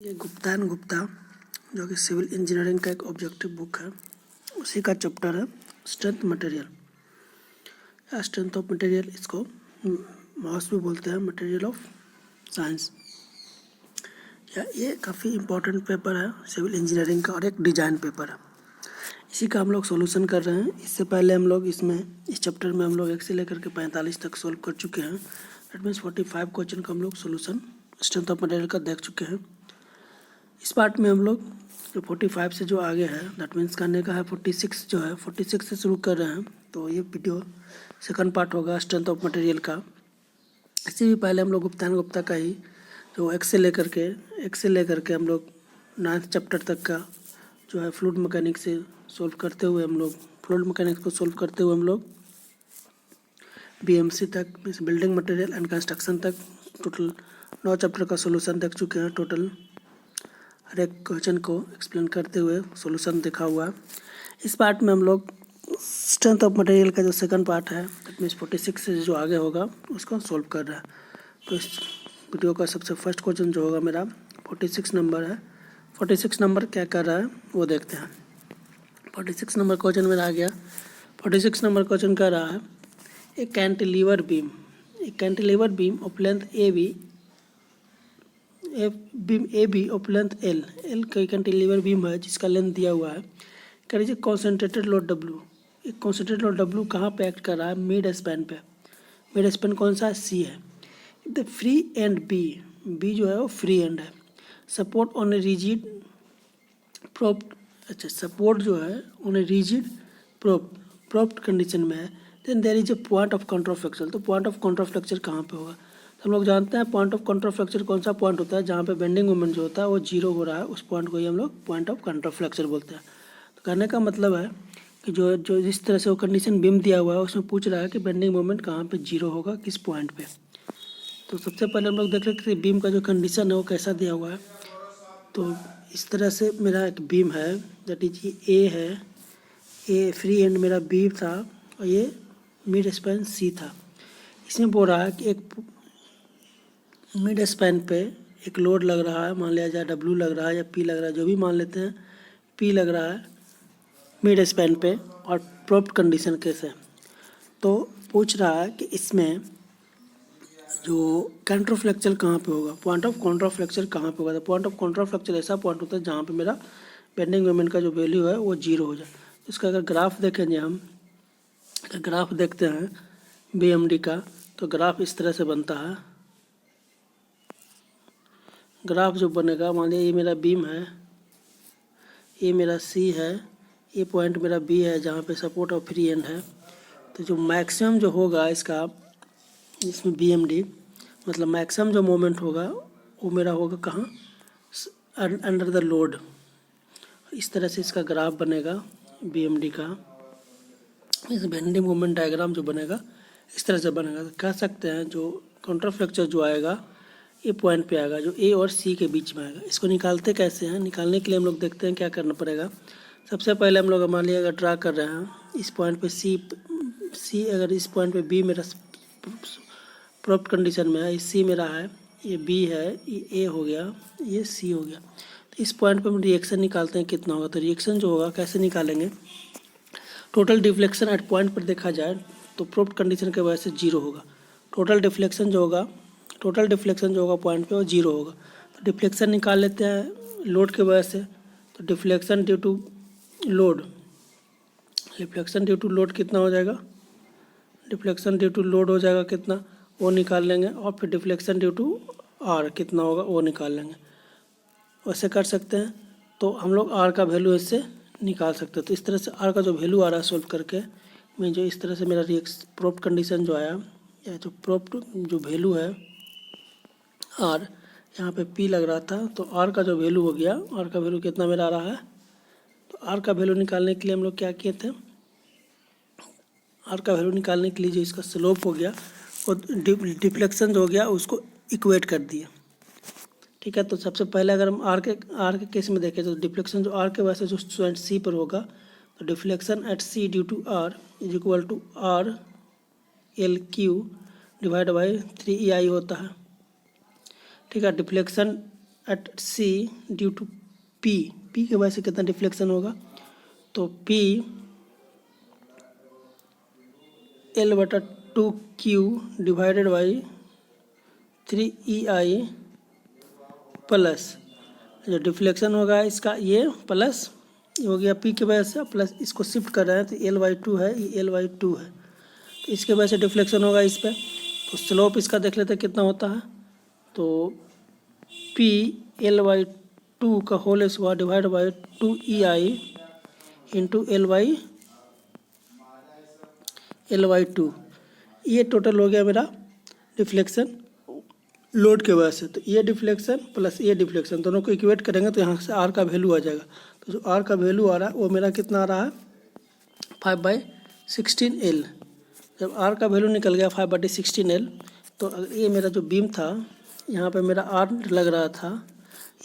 ये गुप्ता एंड गुप्ता जो कि सिविल इंजीनियरिंग का एक ऑब्जेक्टिव बुक है, उसी का चैप्टर है स्ट्रेंथ मटेरियल या स्ट्रेंथ ऑफ मटेरियल। इसको मॉस भी बोलते हैं, मटेरियल ऑफ साइंस। या ये काफ़ी इम्पोर्टेंट पेपर है सिविल इंजीनियरिंग का और एक डिजाइन पेपर है। इसी का हम लोग सॉल्यूशन कर रहे हैं। इससे पहले हम लोग इस चैप्टर में हम लोग 1 से लेकर के 45 तक सॉल्व कर चुके हैं। दैट मीन्स 45 क्वेश्चन का हम लोग सॉल्यूशन स्ट्रेंथ ऑफ मटेरियल का देख चुके हैं। इस पार्ट में हम लोग जो 45 से जो आगे है, दैट मीन्स करने का है 46 जो है 46 से शुरू कर रहे हैं। तो ये वीडियो सेकंड पार्ट होगा स्ट्रेंथ ऑफ मटेरियल का। इससे भी पहले हम लोग गुप्ता का ही जो 1 से लेकर के हम लोग 9th चैप्टर तक का जो है फ्लूइड मैकेनिक्स से सोल्व करते हुए हम लोग फ्लूइड मैकेनिक्स को सोल्व करते हुए हम लोग BMC तक, बिल्डिंग मटेरियल एंड कंस्ट्रक्शन तक टोटल 9 चैप्टर का सोल्यूशन देख चुके हैं। टोटल हर एक क्वेश्चन को एक्सप्लेन करते हुए सॉल्यूशन देखा हुआ है। इस पार्ट में हम लोग स्ट्रेंथ ऑफ मटेरियल का जो सेकंड पार्ट है, दैट मीन्स 46 से जो आगे होगा उसको सॉल्व कर रहा है। तो इस वीडियो का सबसे फर्स्ट क्वेश्चन जो होगा मेरा 46 नंबर है। 46 नंबर क्या कर रहा है वो देखते हैं। 46 नंबर क्वेश्चन मेरा आ गया। 46 नंबर क्वेश्चन कर रहा है एक cantilever beam of length A B of length L का कैंटिलीवर बीम है जिसका लेंथ दिया हुआ है। कह लीजिए कॉन्सेंट्रेटेड लोड डब्ल्यू, एक कॉन्सेंट्रेटेड लोड डब्ल्यू कहाँ पे एक्ट कर रहा है? मिड स्पैन पे। मिड स्पैन कौन सा है? सी है। द फ्री एंड बी जो है वो फ्री एंड है। Support on a rigid propped, अच्छा सपोर्ट जो है on a rigid propped condition में है। Then there is a point of contraflexure. तो पॉइंट ऑफ कॉन्ट्राफ्लेक्चर कहाँ पे होगा? तो हम लोग जानते हैं पॉइंट ऑफ कॉन्ट्राफ्लेक्चर कौन सा पॉइंट होता है जहाँ पे बेंडिंग मोमेंट जो होता है वो 0 हो रहा है, उस पॉइंट को ही हम लोग पॉइंट ऑफ कॉन्ट्राफ्लेक्चर बोलते हैं। तो कहने का मतलब है कि जो जिस तरह से वो कंडीशन बीम दिया हुआ है उसमें पूछ रहा है कि बेंडिंग मोमेंट कहाँ पे 0 होगा, किस पॉइंट पे। तो सबसे पहले हम लोग देख रहे हैं बीम का जो कंडीशन है वो कैसा दिया हुआ है। तो इस तरह से मेरा एक बीम है, दैट इज ए है, ए फ्री एंड मेरा बी था और ये मिड स्पैन सी था। इसमें बोल रहा है कि एक मिड स्पैन पे एक लोड लग रहा है, मान लिया जाए W लग रहा है या P लग रहा है, जो भी मान लेते हैं, P लग रहा है मिड स्पैन पे और प्रोप्ड कंडीशन कैसे। तो पूछ रहा है कि इसमें जो कॉन्ट्राफ्लेक्चर कहाँ पे होगा, पॉइंट ऑफ कॉन्ट्राफ्लेक्चर कहाँ पे होगा। तो पॉइंट ऑफ कॉन्ट्राफ्लेक्चर ऐसा पॉइंट होता है जहाँ पे मेरा बेंडिंग मोमेंट का जो वैल्यू है वो 0 हो जाए। इसका अगर ग्राफ देखेंगे हम, ग्राफ देखते हैं BMD का, तो ग्राफ इस तरह से बनता है। ग्राफ जो बनेगा, मान लिया ये मेरा बीम है, ये मेरा सी है, ये पॉइंट मेरा बी है जहाँ पे सपोर्ट और फ्री एंड है। तो जो मैक्सिमम जो होगा इसका, इसमें BMD मतलब मैक्सिमम जो मोमेंट होगा वो मेरा होगा कहाँ? Under the load. इस तरह से इसका ग्राफ बनेगा BMD का। इस बेंडिंग मोमेंट डायग्राम जो बनेगा इस तरह से बनेगा। तो कह सकते हैं जो कॉन्ट्राफ्लेक्चर जो आएगा ये पॉइंट पे आएगा जो A और C के बीच में आएगा। इसको निकालते कैसे हैं? निकालने के लिए हम लोग देखते हैं क्या करना पड़ेगा। सबसे पहले हम लोग मान लिया अगर ड्रा कर रहे हैं इस पॉइंट पे C, अगर इस पॉइंट पे B मेरा प्रोप्ड कंडीशन में है, ये C मेरा है, ये B है, ये A हो गया, ये C हो गया। तो इस पॉइंट पर हम रिएक्शन निकालते हैं कितना होगा। तो रिएक्शन जो होगा कैसे निकालेंगे? टोटल डिफ्लेक्शन एट पॉइंट पर देखा जाए तो प्रोप्ड कंडीशन के वजह से 0 होगा। टोटल डिफ्लेक्शन जो होगा पॉइंट पे वो 0 होगा। तो डिफ्लेक्शन निकाल लेते हैं लोड के वजह से। तो डिफ्लेक्शन ड्यू टू लोड कितना हो जाएगा? डिफ्लेक्शन ड्यू टू लोड हो जाएगा कितना, वो निकाल लेंगे। और फिर डिफ्लेक्शन ड्यू टू आर कितना होगा वो निकाल लेंगे। वैसे कर सकते हैं। तो हम लोग आर का वैल्यू इससे निकाल सकते हैं। तो इस तरह से आर का जो वैल्यू आ रहा है सोल्व करके मैं, जो इस तरह से मेरा प्रोप्ड कंडीशन जो आया या जो प्रोप्ड जो वैल्यू है आर, यहाँ पे P लग रहा था, तो आर का जो वैल्यू हो गया, आर का वैल्यू कितना मेरा आ रहा है? तो आर का वैल्यू निकालने के लिए हम लोग क्या किए थे? आर का वैल्यू निकालने के लिए जो इसका स्लोप हो गया और डिफ्लेक्शन जो हो गया उसको इक्वेट कर दिए। ठीक है। तो सबसे पहले अगर हम आर के केस में देखें तो डिफ्लेक्शन जो आर के वजह से जो पॉइंट सी पर होगा, तो deflection at C due to R is equal to R L Q divide by 3EI होता है। ठीक है। Deflection at C due to P, P की वजह से कितना डिफ्लेक्शन होगा, तो P L/2Q divided by 3EI plus जो डिफ्लेक्शन होगा इसका ये प्लस हो गया पी की वजह से, प्लस इसको शिफ्ट कर रहे हैं तो L/2 है, ये L/2 है, तो इसके वजह से डिफ्लेक्शन होगा इस पर। तो स्लोप इसका देख लेते हैं कितना होता है, तो पी L/2 का whole square divide by 2EI into L/2, ये टोटल हो गया मेरा डिफ्लेक्शन लोड के वजह से। तो ये डिफ्लेक्शन प्लस ये डिफ्लेक्शन दोनों को इक्वेट करेंगे तो यहाँ से आर का वैल्यू आ जाएगा। तो जो आर का वैल्यू आ रहा है वो मेरा कितना आ रहा है 5/16L। जब आर का वैल्यू निकल गया 5/16L, तो अगर ये मेरा जो बीम था यहाँ पे मेरा आर लग रहा था,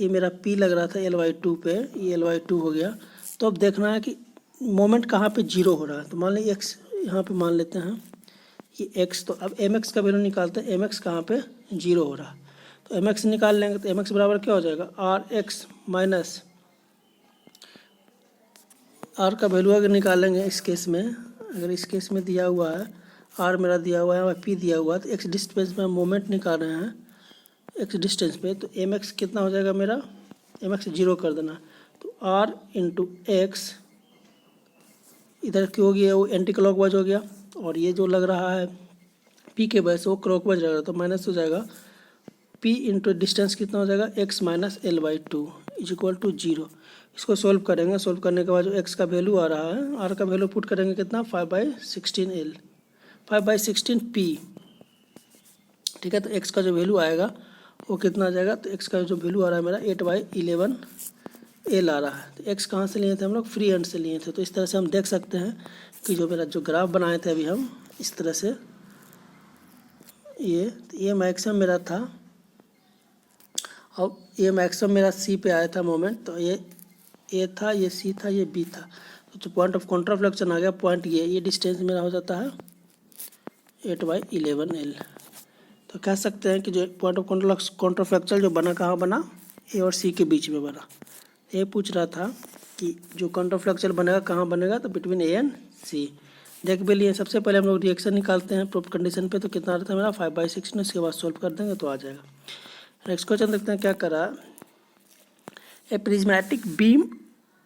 ये मेरा पी लग रहा था L/2 पे, ये L/2 हो गया। तो अब देखना है कि मोमेंट कहाँ पे जीरो हो रहा है, तो मान लीजिए एक्स यहाँ पे मान लेते हैं ये एक्स, तो अब एम एक्स का वैल्यू निकालते हैं, एम एक्स कहाँ पे जीरो हो रहा है, तो एम एक्स निकाल लेंगे। तो एम एक्स बराबर क्या हो जाएगा आर एक्स माइनस, आर का वैल्यू अगर निकालेंगे इस केस में, अगर इस केस में दिया हुआ है आर मेरा दिया हुआ है और पी दिया हुआ है, तो एक्स डिस्टेंस में मोमेंट निकाल रहे हैं एक्स डिस्टेंस पे, तो एम एक्स कितना हो जाएगा मेरा, एम एक्स जीरो कर देना, तो आर इंटू एक्स इधर क्यों हो गया वो एंटी क्लॉकवाइज हो गया, और ये जो लग रहा है पी के वजह से वो क्लॉकवाइज लग रहा है, तो माइनस हो जाएगा पी इंटू डिस्टेंस कितना हो जाएगा X minus L/2 is equal to 0। इसको सोल्व करेंगे, सोल्व करने के बाद जो एक्स का वैल्यू आ रहा है, आर का वैल्यू पुट करेंगे कितना 5/16L 5/16P, ठीक है। तो एक्स का जो वैल्यू आएगा वो कितना आ जाएगा, तो एक्स का जो वैल्यू आ रहा है मेरा 8/11L आ रहा है। तो एक्स कहाँ से लिए थे हम लोग, फ्री हैंड से लिए थे। तो इस तरह से हम देख सकते हैं कि जो मेरा जो ग्राफ बनाए थे अभी हम इस तरह से, ये मैक्सिमम मेरा था, और ये मैक्सिमम मेरा सी पे आया था मोमेंट, तो ये ए था, ये सी था, ये बी था। तो जो पॉइंट ऑफ कॉन्ट्राफ्लेक्शन आ गया पॉइंट ये डिस्टेंस मेरा हो जाता है 8/11L। तो कह सकते हैं कि जो पॉइंट ऑफ कॉन्ट्राफ्लेक्शन जो बना कहाँ बना, ए और सी के बीच में बना। ये पूछ रहा था कि जो कॉन्ट्राफ्लेक्शन बनेगा कहाँ बनेगा, तो बिटवीन ए एंड सी। देख भी लिए सबसे पहले हम लोग रिएक्शन निकालते हैं प्रूफ कंडीशन पे, तो कितना आता है मेरा 5/16, उसके बाद सोल्व कर देंगे तो आ जाएगा। नेक्स्ट क्वेश्चन देखते हैं क्या करा, a prismatic beam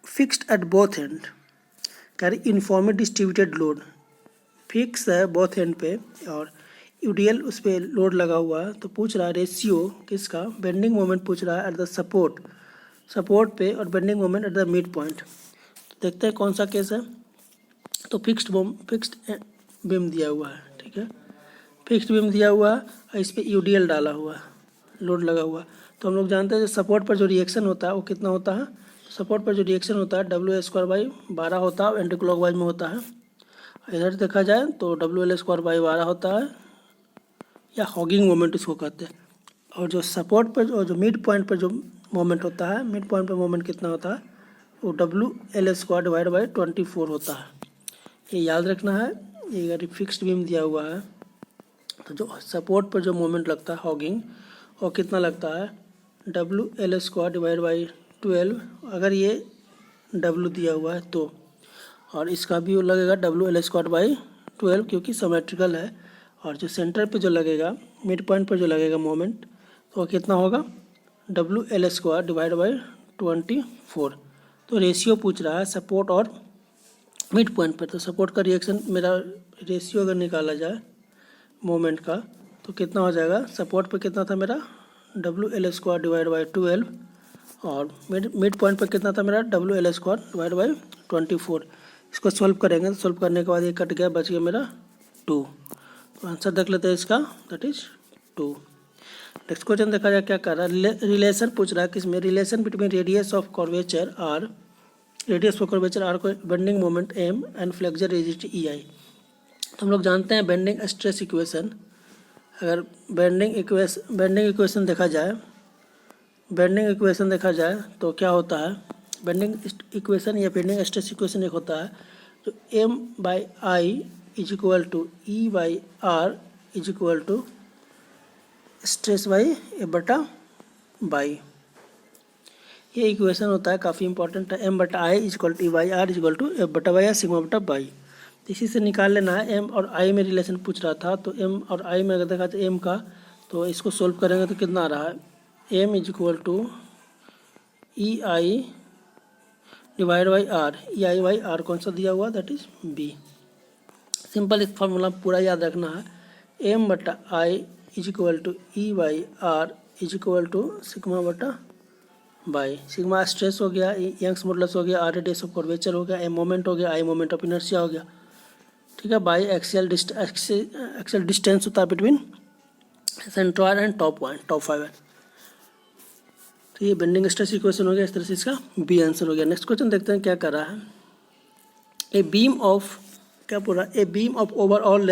fixed at both end carry uniformly distributed load, fix है बोथ एंड पे और यूडीएल उस पर लोड लगा हुआ है। तो पूछ रहा है रेशियो किसका, बेंडिंग मोमेंट पूछ रहा है एट द सपोर्ट पे और bending moment at the mid point. तो देखते हैं कौन सा केस है। तो फिक्स्ड बीम दिया हुआ है, ठीक है, फिक्स्ड बीम दिया हुआ है और इस पर यूडीएल डाला हुआ है, लोड लगा हुआ है। तो हम लोग जानते हैं जो सपोर्ट पर जो रिएक्शन होता है वो कितना होता है, सपोर्ट पर जो रिएक्शन होता है W²/12 होता है, एंटी क्लॉकवाइज में होता है। इधर देखा जाए तो WL²/12 होता है, या हॉगिंग मोमेंट इसको कहते हैं। और जो सपोर्ट पर और जो मिड पॉइंट पर जो मोमेंट होता है, मिड पॉइंट पर मोमेंट कितना होता है, वो WL²/24 होता है। ये याद रखना है। ये अगर फिक्स्ड बीम दिया हुआ है तो जो सपोर्ट पर जो मोमेंट लगता है हॉगिंग, और कितना लगता है WL²/12, अगर ये W दिया हुआ है तो, और इसका भी लगेगा WL²/12 क्योंकि सिमेट्रिकल है। और जो सेंटर पे जो लगेगा, मिड पॉइंट पर जो लगेगा मोमेंट, तो कितना होगा WL²/24। तो रेशियो पूछ रहा है सपोर्ट और मिड पॉइंट पर। तो सपोर्ट का रिएक्शन मेरा रेशियो अगर निकाला जाए मोमेंट का, तो कितना हो जाएगा, सपोर्ट पर कितना था मेरा WL²/12 और मिड पॉइंट पर कितना था मेरा WL²/24। इसको सॉल्व करेंगे, तो सॉल्व करने के बाद ये कट गया, बच गया मेरा 2। तो आंसर देख लेते हैं इसका, दैट इज 2। नेक्स्ट क्वेश्चन देखा जाए क्या कर रहा है, रिलेशन पूछ रहा है किसमें, relation between radius of curvature R, radius for curvature R को bending moment M and flexure resistivity EI। तो हम लोग जानते हैं बेंडिंग स्ट्रेस इक्वेशन। अगर बेंडिंग इक्वेशन देखा जाए तो क्या होता है, बेंडिंग इक्वेशन या बेंडिंग स्ट्रेस इक्वेशन एक होता है जो M/I is equal to E/R is equal to stress by A/बाई, ये इक्वेशन होता है, काफ़ी इंपॉर्टेंट है। एम बटा आई equal to Y R is equal to F बटा वाई या सिग्मा बटा बाई। इसी से निकाल लेना है। एम और आई में रिलेशन पूछ रहा था, तो एम और आई में अगर देखा तो एम का, तो इसको सोल्व करेंगे तो कितना आ रहा है, M is equal to E I divide by R. E I by R कौन सा दिया हुआ, दैट इज बी। सिंपल इस फॉर्मूला पूरा याद रखना है। एम बटा I is equal to E by R is equal to sigma बटा बाई। सिग्मा स्ट्रेस हो गया, यंग्स मॉडुलस हो गया, आर रेडियस ऑफ कर्वेचर हो गया, एम मोमेंट हो गया, आई मोमेंट ऑफ इनर्शिया हो गया, ठीक है। बाई एक्सियल डिस्टेंस होता है between centroid and top point, top fibre. तो ये बेंडिंग स्ट्रेस इक्वेशन हो गया। इस तरह से इसका बी आंसर हो गया। नेक्स्ट क्वेश्चन देखते हैं क्या कर रहा है। ए बीम ऑफ, क्या पूरा, a beam of overall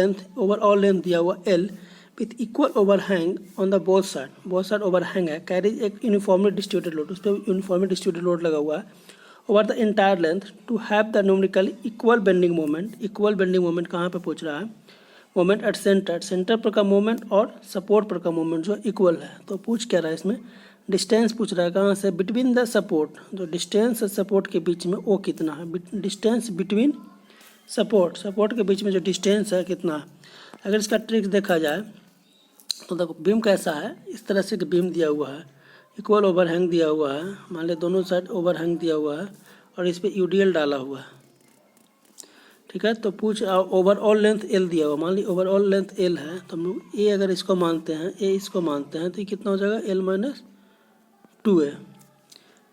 length दिया हुआ L with equal overhang on the both side overhang है, कैरीज एक यूनिफॉर्मली डिस्ट्रीब्यूटेड लोड, उस पर यूनिफॉर्मली डिस्ट्रीब्यूटेड लोड लगा हुआ है over the entire length to have the numerically equal bending moment. Equal bending moment कहाँ पे पूछ रहा है, मोमेंट एट सेंटर पर का मोमेंट और सपोर्ट पर का मोमेंट जो इक्वल है। तो पूछ क्या रहा है इसमें, डिस्टेंस पूछ रहा है कहाँ से, बिटवीन द सपोर्ट, जो डिस्टेंस सपोर्ट के बीच में वो कितना है, डिस्टेंस बिटवीन सपोर्ट के बीच में जो डिस्टेंस है कितना है। अगर इसका ट्रिक देखा जाए तो देखो बीम कैसा है, इस तरह से बीम दिया हुआ है, इक्वल ओवरहैंग दिया हुआ है, मान ली दोनों साइड ओवरहैंग दिया हुआ है और इस पर यूडीएल डाला हुआ है, ठीक है। तो पूछ ओवरऑल लेंथ एल दिया हुआ, मान ली ओवरऑल लेंथ एल है, तो हम लोग ए अगर इसको मानते हैं, ए इसको मानते हैं, तो ये कितना हो जाएगा, एल माइनस 2a,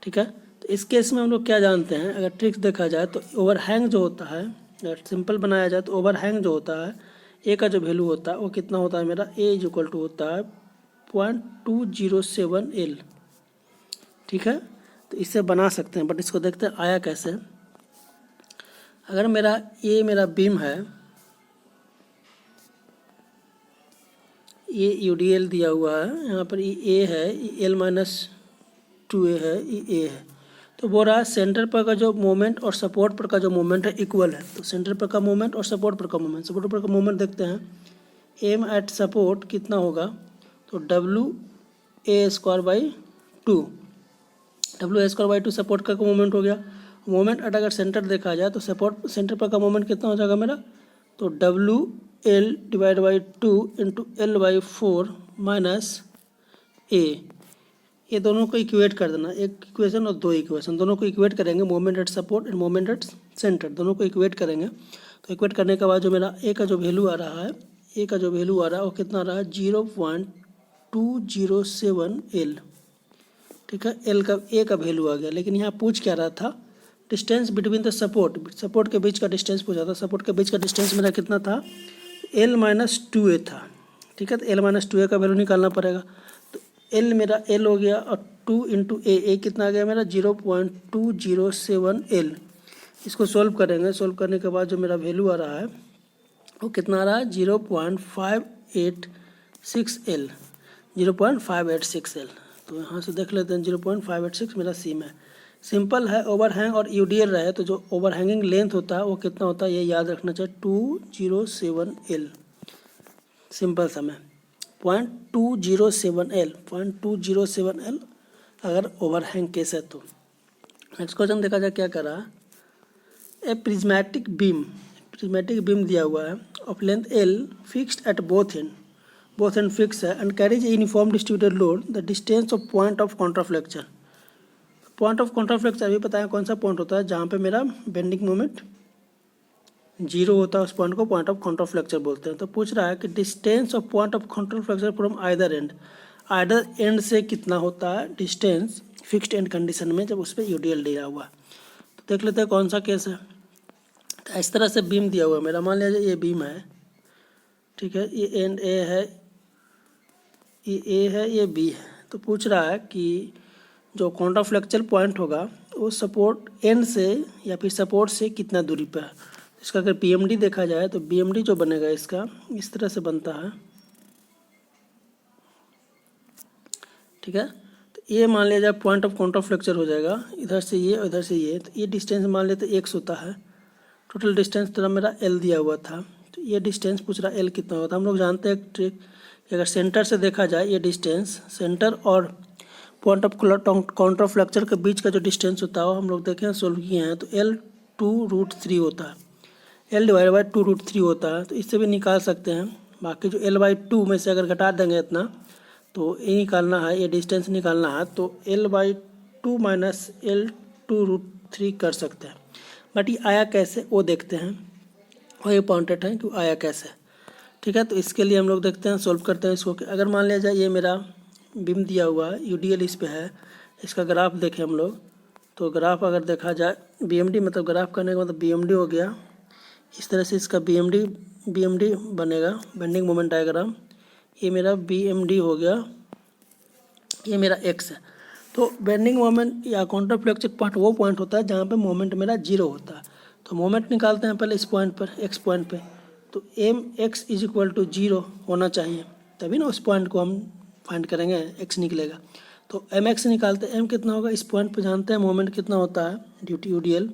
ठीक है। तो इस केस में हम लोग क्या जानते हैं, अगर ट्रिक्स देखा जाए तो ओवरहैंग जो होता है, अगर सिंपल बनाया जाए तो ओवरहैंग जो होता है, ए का जो वैल्यू होता है वो कितना होता है मेरा, ए इज इक्वल टू होता है 0.207 एल, ठीक है। तो इससे बना सकते हैं, बट इसको देखते हैं आया कैसे। अगर मेरा बीम है, ये यूडीएल दिया हुआ है, यहाँ पर ये ए है, ये एल माइनस 2a है, ये ए है, तो बोल रहा है सेंटर पर का जो मोमेंट और सपोर्ट पर का जो मोमेंट है इक्वल है। तो सेंटर पर का मोमेंट और सपोर्ट पर का मोमेंट, सपोर्ट पर का मोमेंट देखते हैं, एम एट सपोर्ट कितना होगा, तो WA² बाई टू सपोर्ट का मोमेंट हो गया। मोमेंट एट अगर सेंटर देखा जाए तो सपोर्ट सेंटर पर का मोमेंट कितना हो जाएगा मेरा, तो WL divide by 2 into L/4 minus A. ये दोनों को इक्वेट कर देना, एक इक्वेशन और दो इक्वेशन, दोनों को इक्वेट करेंगे, moment at support end moment at centre, दोनों को इक्वेट करेंगे। तो इक्वेट करने के बाद जो मेरा ए का जो वैल्यू आ रहा है, वो कितना आ रहा है, 0.207 एल, ठीक है। एल का ए का वैल्यू आ गया। लेकिन यहाँ पूछ क्या रहा था, डिस्टेंस बिटवीन द सपोर्ट के बीच का डिस्टेंस पूछा था। सपोर्ट के बीच का डिस्टेंस मेरा कितना था, L माइनस 2a था, ठीक है। तो L माइनस 2a का वैल्यू निकालना पड़ेगा। तो L मेरा L हो गया और 2 इंटू ए कितना आ गया मेरा, 0.207 एल। इसको सोल्व करेंगे, सोल्व करने के बाद जो मेरा वैल्यू आ रहा है वो कितना आ रहा है, 0.586 एल, 0.586 एल। तो यहाँ से देख लेते हैं, 0.586 मेरा सीम है। सिंपल है, ओवरहैंग और यूडीएल रहे तो जो ओवरहैंगिंग लेंथ होता है वो कितना होता है, ये याद रखना चाहिए, 207 एल। सिंपल समय 0.207 एल अगर ओवरहैंग केस है तो। नेक्स्ट क्वेश्चन देखा जाए क्या कर रहा है। ए प्रिज्मेटिक बीम दिया हुआ है of length L fixed at both end fix है and carries uniform distributed load, the distance of point of contraflexure. Point of contraflexure अभी पता है कौन सा पॉइंट होता है, जहाँ पे मेरा बेंडिंग मोमेंट 0 होता है, उस पॉइंट को पॉइंट ऑफ कॉन्ट्राफ्लेक्चर बोलते हैं। तो पूछ रहा है कि distance of point of contraflexure from either and से कितना होता है डिस्टेंस फिक्स्ड एंड कंडीशन में, जब उस पर यूडीएल दिया हुआ है। तो देख लेते हैं कौन सा केस है। तो इस तरह से बीम दिया हुआ है मेरा, मान लीजिए ये बीम है, ठीक है, ये एंड ए है, ये बी है। तो पूछ रहा है कि जो कॉन्ट्राफ्लेक्चर पॉइंट होगा वो सपोर्ट एंड से या फिर सपोर्ट से कितना दूरी पर है। इसका अगर पीएमडी देखा जाए तो बीएमडी जो बनेगा इसका इस तरह से बनता है, ठीक है। तो ये मान लिया जाए पॉइंट ऑफ कॉन्ट्राफ्लेक्चर हो जाएगा, इधर से ये और इधर से ये। तो ये डिस्टेंस मान लेते x होता है, टोटल डिस्टेंस तरह मेरा l दिया हुआ था। तो ये डिस्टेंस पूछ रहा l कितना होता है। हम लोग जानते हैं एक ट्रिक कि अगर सेंटर से देखा जाए ये डिस्टेंस, सेंटर और point of counter of fracture के बीच का जो डिस्टेंस होता है वो हम लोग देखें सोल्व किए हैं, तो L/2√3 होता है, L/2√3 होता है। तो इससे भी निकाल सकते हैं। बाकी जो L/2 में से अगर घटा देंगे इतना तो ये निकालना है, ये डिस्टेंस निकालना है, तो L/2 माइनस L/2√3 कर सकते हैं। बट ये आया कैसे वो देखते हैं, वो इंपॉर्टेंट है कि आया कैसे। ठीक है, तो इसके लिए हम लोग देखते हैं, सोल्व करते हैं इसको। अगर मान लिया जाए ये मेरा बीम दिया हुआ है, UDL इस पे है, इसका ग्राफ देखें हम लोग, तो ग्राफ अगर देखा जाए BMD मतलब ग्राफ करने का मतलब BMD हो गया। इस तरह से इसका BMD बनेगा, बेंडिंग मोमेंट डायग्राम। ये मेरा BMD हो गया, ये मेरा X है। तो बेंडिंग मोमेंट या काउंटर फ्लेक्चर पॉइंट वो पॉइंट होता है जहाँ पे मोमेंट मेरा 0 होता है। तो मोमेंट निकालते हैं पहले इस पॉइंट पर, X पॉइंट पे। तो Mx = 0 होना चाहिए, तभी ना उस पॉइंट को हम फाइंड करेंगे, X निकलेगा। तो Mx निकालते हैं, M कितना होगा, इस पॉइंट पे जानते हैं मोमेंट कितना होता है UDL,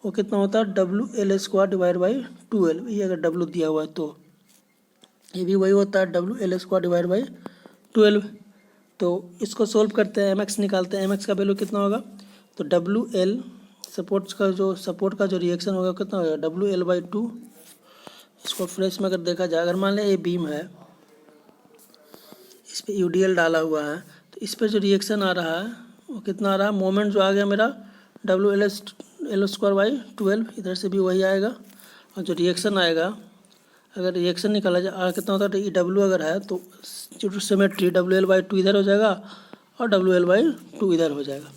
वो कितना होता है WL² / 2L। ये अगर W दिया हुआ है तो ये भी वही होता है WL² / 12। तो इसको सोल्व करते हैं, Mx निकालते हैं। Mx का वैल्यू कितना होगा, तो WL सपोर्ट का जो रिएक्शन होगा कितना होगा WL/2। इसको फ्रेश में अगर देखा जाए, अगर मान लिया ये बीम है, इस पर UDL डाला हुआ है, तो इस पर जो रिएक्शन आ रहा है वो कितना आ रहा है, मोमेंट जो आ गया मेरा WL² / 12, इधर से भी वही आएगा। और जो रिएक्शन आएगा, अगर रिएक्शन निकाला जाए कितना होता है, W अगर है तो जो सिमेट्री WL/2 इधर हो जाएगा और WL/2 इधर हो जाएगा।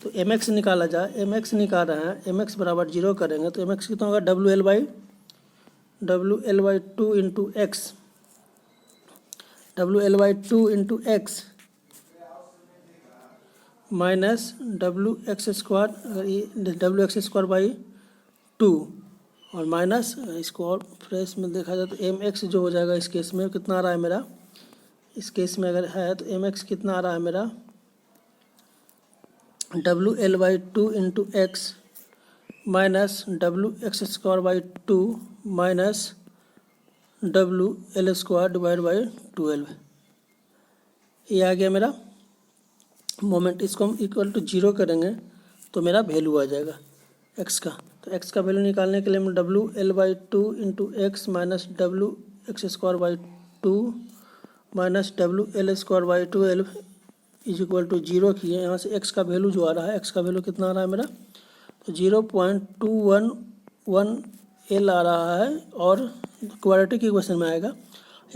तो Mx निकाला जाए, Mx निकाल रहे हैं, Mx = 0 करेंगे तो Mx कितना होगा WL/2 into X, WL/2 into X minus WX², अगर ये WX² / 2 और माइनस इसको और फ्रेश में देखा जाए तो Mx जो हो जाएगा इस केस में कितना आ रहा है मेरा, इस केस में अगर है तो Mx कितना आ रहा है मेरा WL/2 into X minus WX² / 2 minus WL² / 12। ये आ गया मेरा मोमेंट। इसको हम =0 करेंगे तो मेरा वैल्यू आ जाएगा X का। तो X का वैल्यू निकालने के लिए हम WL/2 into X minus WX² / 2 minus WL² / 12 = 0 किए। यहाँ से X का वैल्यू जो आ रहा है, X का वैल्यू कितना आ रहा है मेरा, तो 0.211L आ रहा है, और क्वाड्रेटिक इक्वेशन में आएगा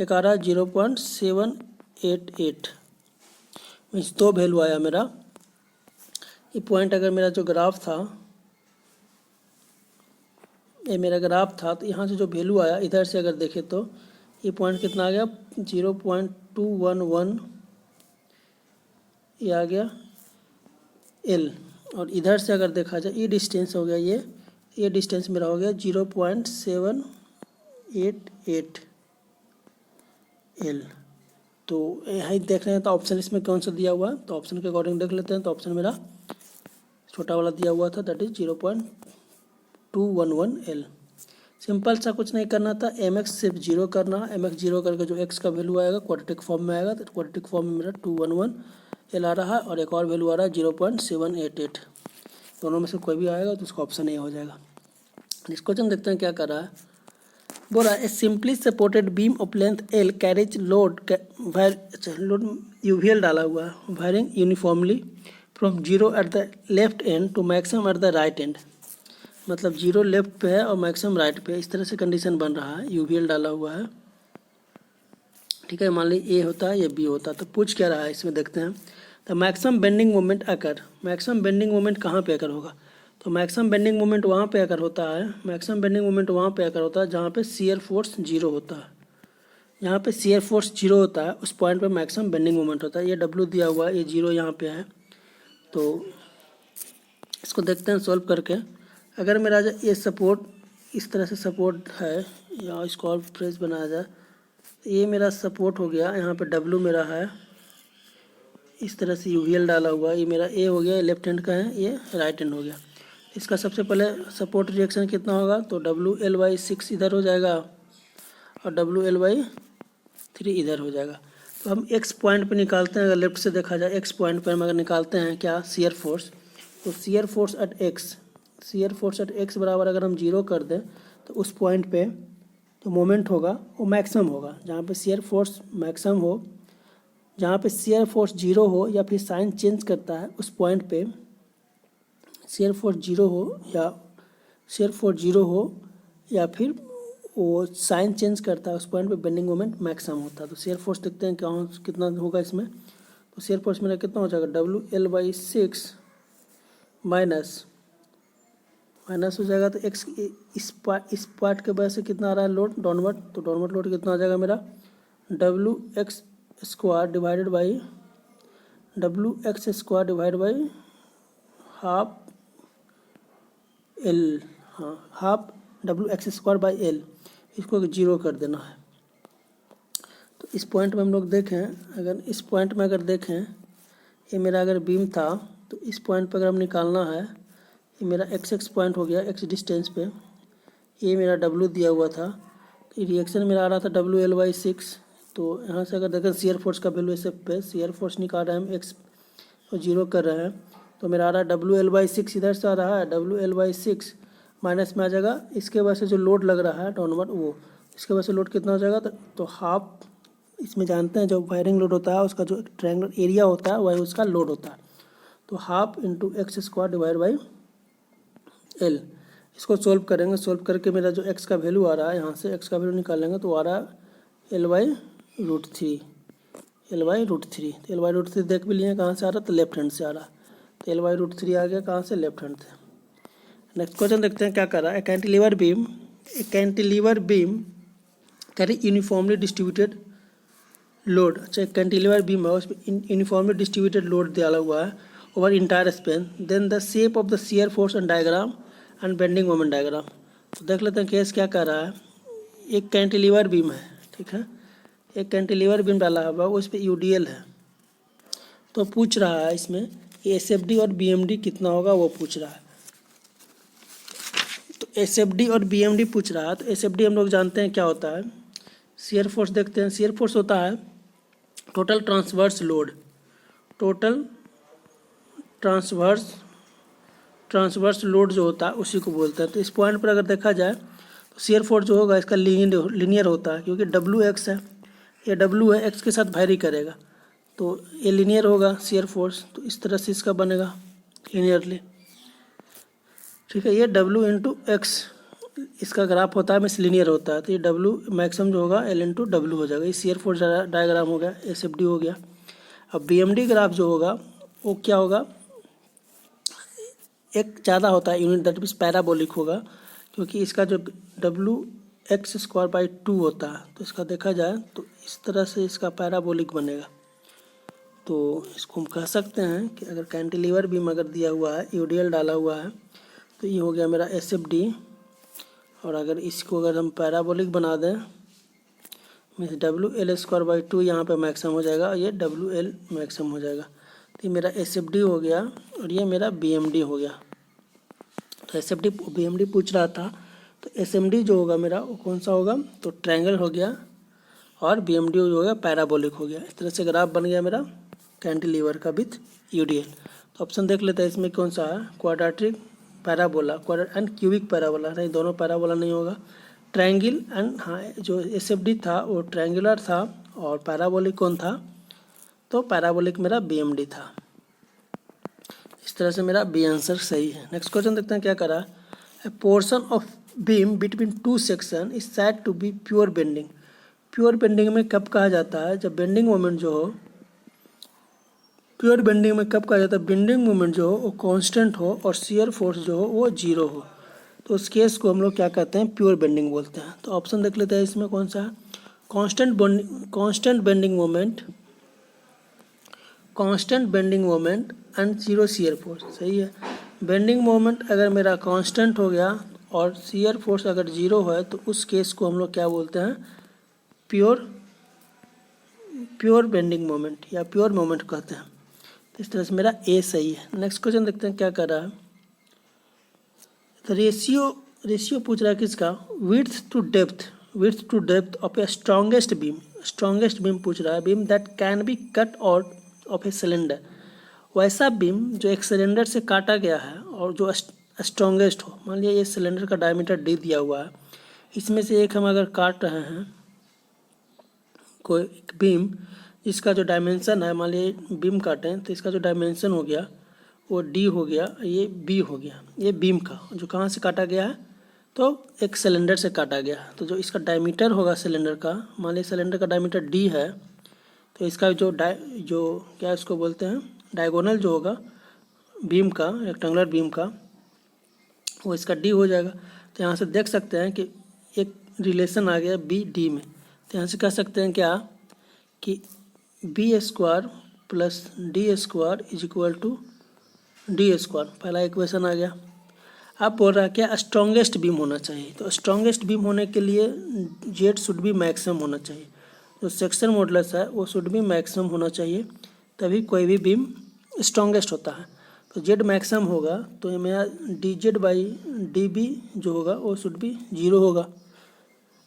एक आ रहा है 0.788, मीन्स 2 वैल्यू आया मेरा। ये पॉइंट अगर मेरा जो ग्राफ था, ये मेरा ग्राफ था, तो यहाँ से जो वैल्यू आया इधर से अगर देखें तो ये पॉइंट कितना आ गया 0.211, ये आ गया L। और इधर से अगर देखा जाए ये डिस्टेंस हो गया, ये डिस्टेंस मेरा हो गया 0.788 L। तो यहाँ देख रहे हैं तो ऑप्शन इसमें कौन सा दिया हुआ है, तो ऑप्शन के अकॉर्डिंग देख लेते हैं। तो ऑप्शन मेरा छोटा वाला दिया हुआ था, दैट इज 0.211 L। सिंपल सा, कुछ नहीं करना था, Mx सिर्फ 0 करना। Mx 0 करके जो X का वैल्यू आएगा क्वाड्रेटिक फॉर्म में आएगा, तो क्वाड्रेटिक फॉर्म में मेरा 211 L आ रहा है, और एक और वैल्यू आ रहा है 0.788। दोनों में से कोई भी आएगा तो उसका ऑप्शन ए हो जाएगा। इस क्वेश्चन देखते हैं क्या कर रहा है। बोल रहा है simply supported beam of length L carriage load UVL डाला हुआ है, varying uniformly from 0 at the left end to maximum at the right end. मतलब 0 लेफ्ट पे है और मैक्सिमम राइट पे है, इस तरह से कंडीशन बन रहा है। UVL डाला हुआ है, ठीक है। मान लीजिए A होता है, ये B होता है। तो पूछ क्या रहा है इसमें, देखते हैं। तो मैक्सिमम बेंडिंग मोमेंट अकर, मैक्सिमम बेंडिंग मोमेंट कहाँ पे अकर होगा, तो मैक्सिमम बेंडिंग मोमेंट वहाँ पे अकर होता है, मैक्सिमम बेंडिंग मोमेंट वहाँ पे अकर होता है जहाँ पे शियर फोर्स 0 होता है। यहाँ पे शियर फोर्स 0 होता है, उस पॉइंट पे मैक्सिमम बेंडिंग मोमेंट होता है। ये W दिया हुआ है, ये 0 यहाँ पे है। तो इसको देखते हैं सॉल्व करके। अगर मेरा ये सपोर्ट इस तरह से सपोर्ट है, या इसको और फ्रेश बनाया जाए, ये मेरा सपोर्ट हो गया, यहाँ पे W मेरा है, इस तरह से UVL डाला हुआ, ये मेरा A हो गया, लेफ्ट हैंड का है, ये राइट हैंड हो गया। इसका सबसे पहले सपोर्ट रिएक्शन कितना होगा, तो WL/6 इधर हो जाएगा और WL/3 इधर हो जाएगा। तो हम एक्स पॉइंट पे निकालते हैं, अगर लेफ्ट से देखा जाए एक्स पॉइंट पे हम अगर निकालते हैं क्या शियर फोर्स, तो शियर फोर्स एट एक्स बराबर अगर हम 0 कर दें तो उस पॉइंट पे जो मोमेंट होगा वो मैक्सिमम होगा। जहाँ पे शियर फोर्स मैक्सिमम हो, जहाँ पे शियर फोर्स 0 हो या फिर साइन चेंज करता है उस पॉइंट पे शियर फोर्स 0 हो या फिर वो साइन चेंज करता है उस पॉइंट पे बेंडिंग मोमेंट मैक्सिमम होता है। तो शियर फोर्स देखते हैं क्या कितना होगा इसमें। तो शियर फोर्स मेरा कितना हो जाएगा, WL/6 माइनस हो जाएगा, तो एक्स इस पार्ट के वजह से कितना आ रहा है लोड डाउनवर्ड, तो डाउनवर्ड लोड कितना आ जाएगा मेरा WX² divided by half L, हाँ हाफ WX²/L, इसको 0 कर देना है। तो इस पॉइंट में हम लोग देखें, अगर इस पॉइंट में अगर देखें ये मेरा अगर बीम था तो इस पॉइंट पर अगर हम निकालना है, ये मेरा XX पॉइंट हो गया x डिस्टेंस पे, ये मेरा W दिया हुआ था, तो रिएक्शन मेरा आ रहा था WL/6। तो यहाँ से अगर देखें शियर फोर्स का वैल्यू ऐसे पे शियर फोर्स निकाल रहे हैं हम x को 0 कर रहे हैं, तो मेरा आ रहा है WL/6, इधर से आ रहा है WL/6 माइनस में आ जाएगा इसके वजह से जो लोड लग रहा है डाउनवर्ड, वो इसके वजह से लोड कितना हो जाएगा, तो हाफ, इसमें जानते हैं जो वायरिंग लोड होता है उसका जो ट्रायंगुलर एरिया होता है वही उसका लोड होता है। तो half into x² divide by L, इसको सोल्व करेंगे, सोल्व करके मेरा जो x का वैल्यू आ रहा है, यहाँ से x का वैल्यू निकालेंगे तो आ रहा है L/√3। तो L/√3 देख भी लिए कहाँ से आ रहा है, तो लेफ्ट हैंड से आ रहा है, तो L/√3 आ गया कहाँ से, लेफ्ट हैंड से। नेक्स्ट क्वेश्चन देखते हैं क्या कर रहा है। Cantilever beam carry uniformly distributed load. अच्छा, कैंटिलीवर बीम है उस पर यूनिफॉर्मली डिस्ट्रीब्यूटेड लोड दिया हुआ है over entire span, then the shape of the shear force and diagram and bending moment diagram. तो देख लेते हैं केस क्या कर रहा है। एक कैंटिलीवर बीम है, ठीक है, एक कैंटिलीवर बीम डाला हुआ उस पर UDL है, तो पूछ रहा है इसमें SFD और BMD कितना होगा, वो पूछ रहा है। तो SFD और BMD पूछ रहा है, तो SFD हम लोग जानते हैं क्या होता है। शियर फोर्स देखते हैं, शियर फोर्स होता है टोटल ट्रांसवर्स लोड जो होता है उसी को बोलते हैं। तो इस पॉइंट पर अगर देखा जाए तो शियर फोर्स जो होगा इसका लीनियर होता है, क्योंकि WX है, ये W है, X के साथ वैरी करेगा, तो ये लीनियर होगा शियर फोर्स। तो इस तरह से इसका बनेगा लीनियरली, ठीक है। ये W/X इसका ग्राफ होता है, मिस लीनियर होता है, तो ये W मैक्सिमम जो होगा L/W हो जाएगा। ये शियर फोर्स डायग्राम हो गया, SFD हो गया। अब BMD ग्राफ जो होगा वो क्या होगा, एक ज़्यादा होता है यूनिट, दैट मीन्स पैराबोलिक होगा, क्योंकि इसका जो WX²/2 होता है, तो इसका देखा जाए तो इस तरह से इसका पैराबोलिक बनेगा। तो इसको हम कह सकते हैं कि अगर कैंटिलीवर बीम अगर दिया हुआ है, UDL डाला हुआ है, तो ये हो गया मेरा SFD, और अगर इसको अगर हम पैराबोलिक बना दें मीन्स WL²/2 यहाँ पे मैक्सिमम हो जाएगा, और ये WL मैक्सिमम हो जाएगा। तो ये मेरा SFD हो गया और ये मेरा BMD हो गया। तो SFD BMD पूछ रहा था, तो SMD जो होगा मेरा वो कौन सा होगा, तो ट्रायंगल हो गया, और BMD जो हो गया पैराबोलिक हो गया। इस तरह से ग्राफ बन गया मेरा कैंटिलीवर का विथ UDL। तो ऑप्शन देख लेते हैं इसमें कौन सा है, quadratic parabola and cubic parabola, नहीं दोनों पैराबोला नहीं होगा, ट्रायंगल एंड, हाँ जो SFD था वो ट्रायंगुलर था, और पैराबोलिक कौन था, तो पैराबोलिक मेरा BMD था। इस तरह से मेरा B आंसर सही है। नेक्स्ट क्वेश्चन देखते हैं क्या करा। A portion of beam between 2 section is said to be pure bending. Pure bending में कब कहा जाता है, जब बेंडिंग मोमेंट जो हो, प्योर बेंडिंग में कब कहा जाता है, बेंडिंग मोमेंट जो हो वो कांस्टेंट हो और शियर फोर्स जो हो वो 0 हो, तो उस केस को हम लोग क्या कहते हैं, प्योर बेंडिंग बोलते हैं। तो ऑप्शन देख लेते हैं इसमें कौन सा है, constant bending moment and 0 shear force, सही है। बेंडिंग मोमेंट अगर मेरा कांस्टेंट हो गया और शियर फोर्स अगर 0 है, तो उस केस को हम लोग क्या बोलते हैं, प्योर बेंडिंग मोमेंट या प्योर मोमेंट कहते हैं। तो इस तरह से मेरा ए सही है। नेक्स्ट क्वेश्चन देखते हैं क्या कर रहा है। तो रेशियो पूछ रहा है किसका, width to depth of a strongest beam. Strongest beam पूछ रहा है, beam that can be cut out of a cylinder, वैसा बीम जो एक सिलेंडर से काटा गया है और जो स्ट्रॉन्गेस्ट हो। मान लिया ये सिलेंडर का डायमीटर डी दिया हुआ है, इसमें से एक हम अगर काट रहे हैं कोई एक बीम, इसका जो डायमेंशन है, मान लिया बीम काटें तो इसका जो डायमेंशन हो गया वो डी हो गया, ये बी हो गया। ये बीम का जो कहाँ से काटा गया है, तो एक सिलेंडर से काटा गया है। तो जो इसका डायमीटर होगा सिलेंडर का, मान लीजिए सिलेंडर का डायमीटर डी है, तो इसका जो क्या इसको बोलते हैं, डायगोनल जो होगा बीम का, रेक्टेंगुलर बीम का, वो इसका डी हो जाएगा। तो यहाँ से देख सकते हैं कि एक रिलेशन आ गया बी डी में। तो यहाँ से कह सकते हैं क्या कि B square plus D square is equal to D square, पहला इक्वेशन आ गया। अब बोल रहा है क्या, स्ट्रॉन्गेस्ट बीम होना चाहिए। तो स्ट्रॉन्गेस्ट बीम होने के लिए जेड शुड बी मैक्सिमम होना चाहिए, जो सेक्शन मॉडुलस है वो शुड बी मैक्सिमम होना चाहिए, तभी कोई भी बीम स्ट्रॉन्गेस्ट होता है। तो जेड मैक्सिमम होगा तो ये मेरा D Z by D B जो होगा वो शुड बी 0 होगा।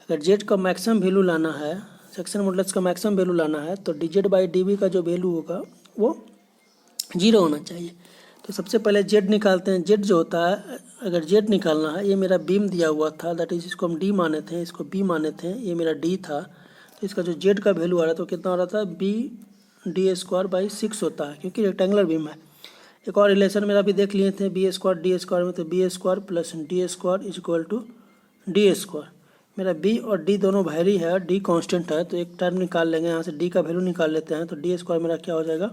अगर जेड का मैक्सिमम वैल्यू लाना है, सेक्शन मॉडुलस का मैक्सिमम वैल्यू लाना है, तो D Z by D B का जो वैल्यू होगा वो 0 होना चाहिए। तो सबसे पहले जेड निकालते हैं। जेड जो होता है, अगर जेड निकालना है, ये मेरा बीम दिया हुआ था, दैट इज इसको हम डी माने थे, इसको बी माने थे, ये मेरा डी था। तो इसका जो जेड का वैल्यू आ रहा था तो कितना हो रहा था, बी डी स्क्वायर बाई 6 होता है, क्योंकि रेक्टेंगुलर बीम है। एक और रिलेशन मेरा भी देख लिए थे बी स्क्वायर डी स्क्वायर में, तो B square plus D square is equal to D square. मेरा बी और डी दोनों वैरी है, डी कांस्टेंट है, तो एक टर्म निकाल लेंगे यहाँ से, डी का वैल्यू निकाल लेते हैं। तो डी स्क्वायर मेरा क्या हो जाएगा,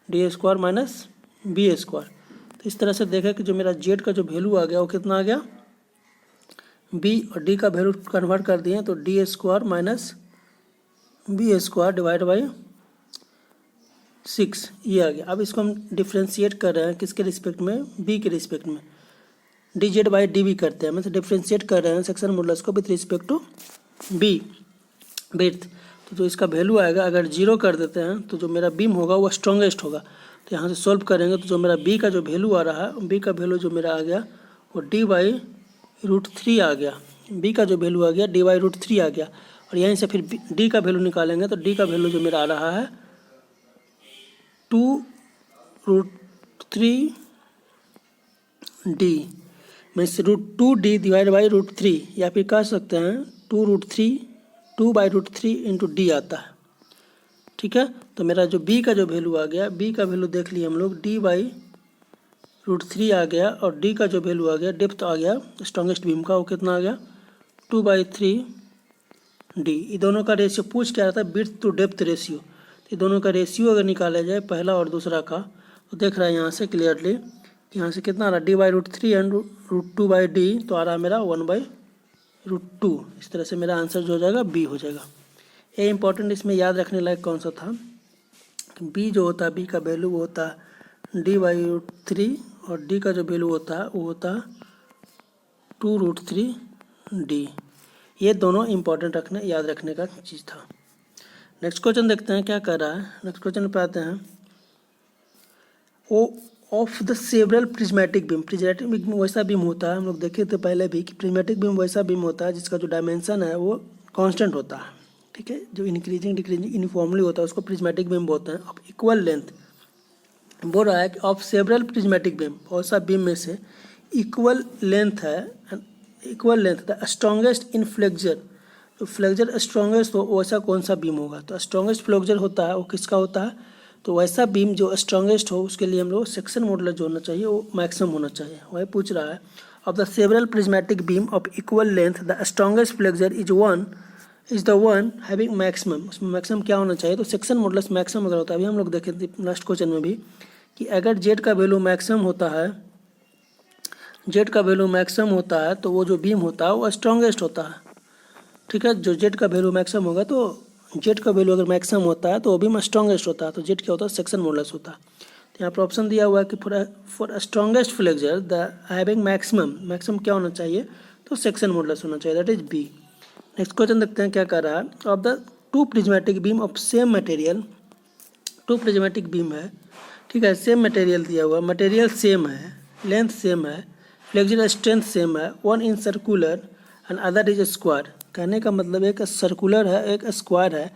D square minus B square. तो इस तरह से देखें कि जो मेरा जेड का जो वैल्यू आ गया वो कितना आ गया, बी और डी का वैल्यू कन्वर्ट कर दिए तो D square minus B square divide by 6 ये आ गया। अब इसको हम डिफ्रेंशिएट कर रहे हैं किसके रिस्पेक्ट में, बी के रिस्पेक्ट में, D Z by D B करते हैं, मतलब डिफ्रेंशिएट कर रहे हैं सेक्शन मॉडुलस को with respect to B breadth. तो जो इसका वैल्यू आएगा, अगर 0 कर देते हैं तो जो मेरा बीम होगा वो स्ट्रॉन्गेस्ट होगा। तो यहाँ से सॉल्व करेंगे तो जो मेरा बी का जो वैल्यू आ रहा है, बी का वैल्यू जो मेरा आ गया वो डी बाई रूट 3 आ गया। बी का जो वैल्यू आ गया डी बाई रूट 3 आ गया। और यहीं से फिर डी का वैल्यू निकालेंगे तो डी का वैल्यू जो मेरा आ रहा है 2√3 D, means √2d divide by √3, या फिर कह सकते हैं 2/√3 इंटू डी आता है। ठीक है, तो मेरा जो बी का जो वैल्यू आ गया, बी का वैल्यू देख लिए हम लोग, डी बाई √3 आ गया, और डी का जो वैल्यू आ गया, डेप्थ आ गया स्ट्रॉन्गेस्ट बीम का, वो कितना आ गया 2/3 डी। ये दोनों का रेशियो पूछ क्या रहा था, विड्थ टू डेप्थ रेशियो। ये दोनों का रेशियो अगर निकाला जाए पहला और दूसरा का, तो देख रहा है यहाँ से क्लियरली, यहाँ से कितना आ रहा है d/√3 एंड √2/d, तो आ रहा है मेरा 1/√2। इस तरह से मेरा आंसर जो हो जाएगा बी हो जाएगा। ये इंपॉर्टेंट इसमें याद रखने लायक कौन सा था, बी जो होता है, बी का वैल्यू वो होता है d/√3 और डी का जो वैल्यू होता है वो होता है 2√3d। ये दोनों इंपॉर्टेंट याद रखने का चीज़ था। नेक्स्ट क्वेश्चन देखते हैं क्या कर रहा है। नेक्स्ट क्वेश्चन पे आते हैं, oh of the several prismatic beam. Prismatic beam वैसा बीम होता है, हम लोग देखे थे पहले भी कि प्रिज्मेटिक बीम वैसा बीम होता है जिसका जो डायमेंशन है वो कांस्टेंट होता है। ठीक है, जो इंक्रीजिंग डिक्रीजिंग यूनिफॉर्मली होता है उसको प्रिज्मेटिक बीम बोलते हैं। ऑफ इक्वल लेंथ बोल रहा है कि ऑफ सेवरल प्रिज्मेटिक बीम, वैसा बीम में से इक्वल लेंथ है, equal length the strongest in flexure, तो फ्लेक्चर स्ट्रॉन्गेस्ट हो वैसा कौन सा बीम होगा। तो स्ट्रॉन्गेस्ट फ्लेक्चर होता है वो किसका होता है, तो वैसा बीम जो स्ट्रॉन्गेस्ट हो उसके लिए हम लोग सेक्शन मॉडुलस जो होना चाहिए वो मैक्सिमम होना चाहिए। वही पूछ रहा है, of the several prismatic beam of equal length the strongest flexure is the one having maximum. उसमें मैक्सिमम क्या होना चाहिए, तो सेक्शन मॉडुलस मैक्सिमम अगर होता है, अभी हम लोग देखे थे लास्ट क्वेश्चन में भी कि अगर जेड का वैल्यू मैक्सिमम होता है, जेड का वैल्यू मैक्सिमम होता है तो वो जो बीम होता है वो स्ट्रॉन्गेस्ट होता है। ठीक है, जो जेड का वैल्यू मैक्सिमम होगा, तो जेड का वैल्यू अगर मैक्सिमम होता है तो वो बीम स्ट्रॉन्गेस्ट होता है। तो जेड क्या होता है, सेक्शन मॉडुलस होता है। तो यहाँ पर ऑप्शन दिया हुआ है कि for strongest flexure the having maximum, maximum क्या होना चाहिए, तो सेक्शन मॉडुलस होना चाहिए, that is B. Next question देखते हैं क्या कर रहा है, of the two prismatic beam of same material, two prismatic beam है, ठीक है, सेम मटेरियल दिया हुआ, मटेरियल सेम है, लेंथ सेम है, फ्लेक्चर स्ट्रेंथ सेम है, one in circular and other is square. कहने का मतलब एक सर्कुलर है एक स्क्वायर है,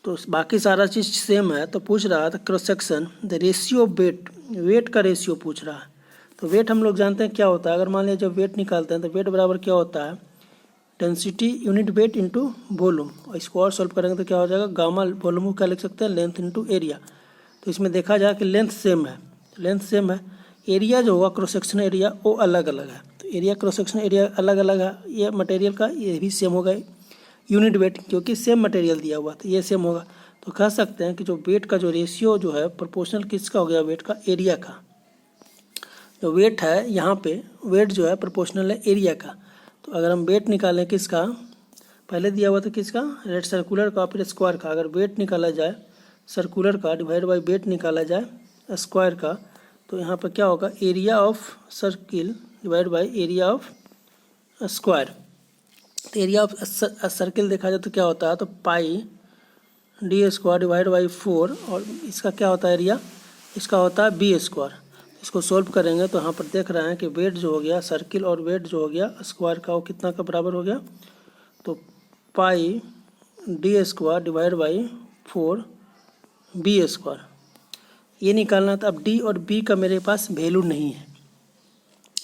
तो बाकी सारा चीज़ सेम है। तो पूछ रहा था cross section the ratio of weight का रेशियो पूछ रहा है। तो वेट हम लोग जानते हैं क्या होता है। अगर मान लिया जब वेट निकालते हैं तो वेट बराबर क्या होता है, density unit weight into volume. और इसको और सॉल्व करेंगे तो क्या हो जाएगा, गामा वॉल्यूम को क्या लिख सकते हैं, लेंथ इंटू एरिया। तो इसमें देखा जाए कि लेंथ सेम है, लेंथ सेम है, एरिया जो होगा क्रॉस सेक्शन एरिया वो अलग अलग है। तो एरिया क्रॉस सेक्शन एरिया अलग अलग है, ये मटेरियल का ये भी सेम होगा यूनिट वेट, क्योंकि सेम मटेरियल दिया हुआ तो ये सेम होगा। तो कह सकते हैं कि जो वेट का जो रेशियो जो है प्रोपोर्शनल किसका हो गया, वेट का एरिया का। जो वेट है यहाँ पे वेट जो है प्रोपोर्शनल है एरिया का। तो अगर हम वेट निकालें किसका, पहले दिया हुआ था किसका, रेड सर्कुलर का फिर स्क्वायर का। अगर वेट निकाला जाए सर्कुलर का डिवाइड बाई वेट निकाला जाए स्क्वायर का, तो यहाँ पर क्या होगा, area of circle divide by area of square. तो एरिया ऑफ सर्किल देखा जाए तो क्या होता है, तो pi D square divide by 4, और इसका क्या होता है एरिया, इसका होता है बी स्क्वायर। इसको सोल्व करेंगे तो यहाँ पर देख रहे हैं कि वेट जो हो गया सर्किल और वेट जो हो गया स्क्वायर का वो कितना का बराबर हो गया, तो pi D square divide by 4 B square ये निकालना था। अब डी और बी का मेरे पास वैल्यू नहीं है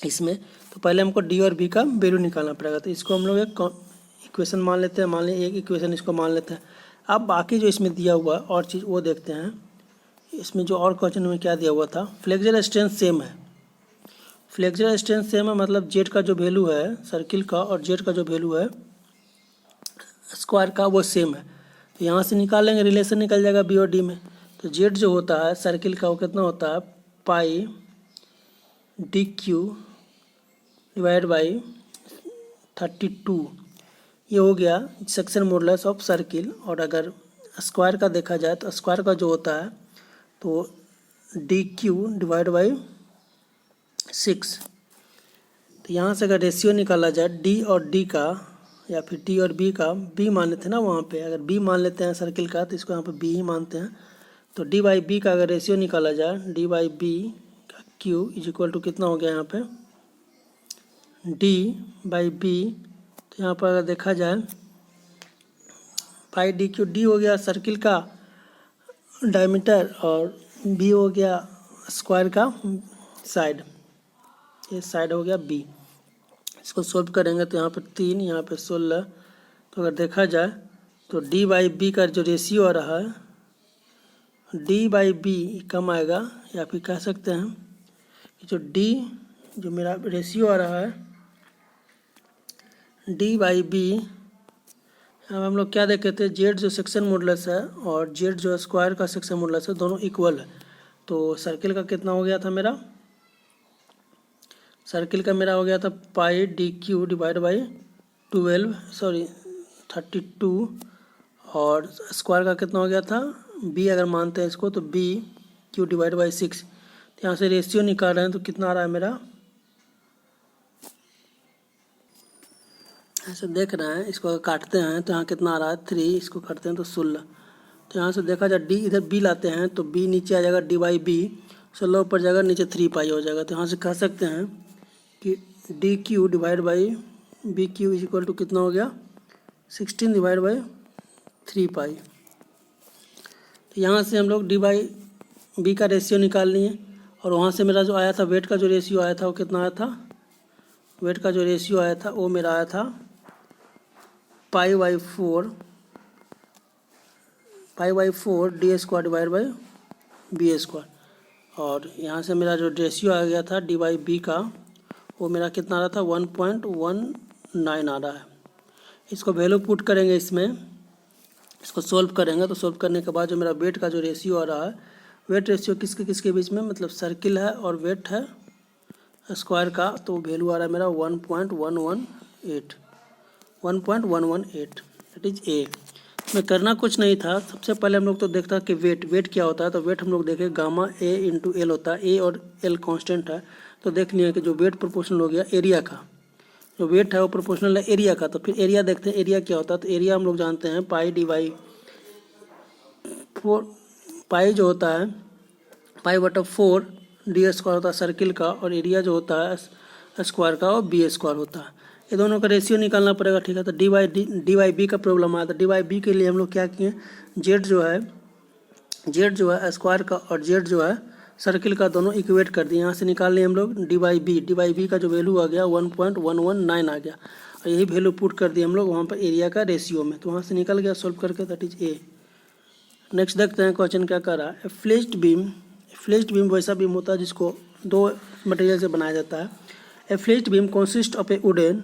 इसमें, तो पहले हमको डी और बी का वैल्यू निकालना पड़ेगा। तो इसको हम लोग एक इक्वेशन मान लेते हैं, मान लीजिए एक इक्वेशन इसको मान लेते हैं। अब बाकी जो इसमें दिया हुआ और चीज़ वो देखते हैं। इसमें जो और क्वेश्चन में क्या दिया हुआ था, फ्लेक्सुरल स्ट्रेंथ सेम है, फ्लेक्सुरल स्ट्रेंथ सेम है मतलब जेड का जो वैल्यू है सर्किल का और जेड का जो वैल्यू है स्क्वायर का वो सेम है। तो यहाँ से निकालेंगे, रिलेशन निकल जाएगा बी और डी में। तो जेड जो होता है सर्किल का वो कितना होता है, पाई डी क्यू डिवाइड बाई 32, ये हो गया सेक्शन मॉडुलस ऑफ सर्किल। और अगर स्क्वायर का देखा जाए तो स्क्वायर का जो होता है तो डी क्यू डिवाइड बाई 6। तो यहाँ से अगर रेशियो निकाला जाए डी और डी का या फिर डी और बी का, बी मान लेते हैं ना वहाँ पे, अगर बी मान लेते हैं सर्किल का तो इसको यहाँ पे बी ही मानते हैं। तो डी बाई बी का अगर रेशियो निकाला जाए डी बाई बी का क्यू इज इक्वल टू कितना हो गया यहाँ पे, डी बाई बी। तो यहाँ पर अगर देखा जाए पाई डी क्यू, डी हो गया सर्किल का डायमीटर और बी हो गया स्क्वायर का साइड, ये साइड हो गया बी। इसको सोल्व करेंगे तो यहाँ पर 3 यहाँ पे 16। तो अगर देखा जाए तो डी बाई बी का जो रेशियो आ रहा है डी बाई बी कम आएगा, या फिर कह सकते हैं कि जो डी जो मेरा रेशियो आ रहा है डी बाई बी, अब हम लोग क्या देखे थे, जेड जो सेक्शन मॉडुलस है और जेड जो स्क्वायर का सेक्शन मॉडुलस है दोनों इक्वल है। तो सर्किल का कितना हो गया था मेरा, सर्किल का मेरा हो गया था पाई डी क्यू डिवाइड बाई 32 और स्क्वायर का कितना हो गया था बी, अगर मानते हैं इसको तो बी क्यू डिवाइड बाई 6। तो यहाँ से रेशियो निकाल रहे हैं तो कितना आ रहा है मेरा, ऐसे देख रहे हैं, इसको अगर काटते हैं तो यहाँ कितना आ रहा है 3, इसको करते हैं तो 16। तो यहाँ से देखा जाए डी इधर बी लाते हैं तो बी नीचे आ जाएगा डी बाई बी, 16 ऊपर जाएगा नीचे 3 पाई हो जाएगा। तो यहाँ से कह सकते हैं कि D Q divide by B Q is equal to कितना हो गया 16 डिवाइड बाई 3 पाई। तो यहाँ से हम लोग डी बाई बी का रेशियो निकाल लिए, और वहाँ से मेरा जो आया था वेट का जो रेशियो आया था वो कितना आया था, वेट का जो रेशियो आया था वो मेरा आया था pi by 4 D square divide by B square. और यहाँ से मेरा जो रेशियो आ गया था डी बाई बी का वो मेरा कितना आ रहा था 1.19 आ रहा है। इसको वैल्यू पुट करेंगे इसमें, इसको सोल्व करेंगे तो सोल्व करने के बाद जो मेरा वेट का जो रेशियो आ रहा है, वेट रेशियो किसके किसके बीच में, मतलब सर्किल है और वेट है स्क्वायर का, तो वैल्यू आ रहा है मेरा 1.118 दैट इज ए। में करना कुछ नहीं था, सबसे पहले हम लोग तो देखता कि वेट क्या होता है। तो वेट हम लोग देखें गामा ए इंटू एल होता है, ए और एल कांस्टेंट है। तो देख लिया कि जो वेट प्रोपोर्शनल हो गया एरिया का, जो वेट है वो प्रोपोर्शनल है एरिया का। तो फिर एरिया देखते हैं एरिया क्या होता है। तो एरिया हम लोग जानते हैं पाई डी बाई 4, पाई जो होता है पाई बटा 4 डी स्क्वायर होता है सर्किल का, और एरिया जो होता है स्क्वायर का वो बी स्क्वायर होता है। ये दोनों का रेशियो निकालना पड़ेगा, ठीक है। तो डी वाई बी का प्रॉब्लम आया, तो डी वाई बी के लिए हम लोग क्या किए, जेड जो है स्क्वायर का और जेड जो है सर्किल का दोनों इक्वेट कर दिए। यहाँ से निकाल लिए हम लोग डी वाई बी का जो वैल्यू आ गया 1.119 आ गया, और यही वैल्यू पुट कर दिए हम लोग वहाँ पर एरिया का रेशियो में, तो वहाँ से निकल गया सॉल्व करके, दैट इज ए। नेक्स्ट देखते हैं क्वेश्चन क्या कर रहा है। फ्लेज्ड बीम वैसा बीम होता है जिसको दो मटेरियल से बनाया जाता है। A flitched beam consist of a wooden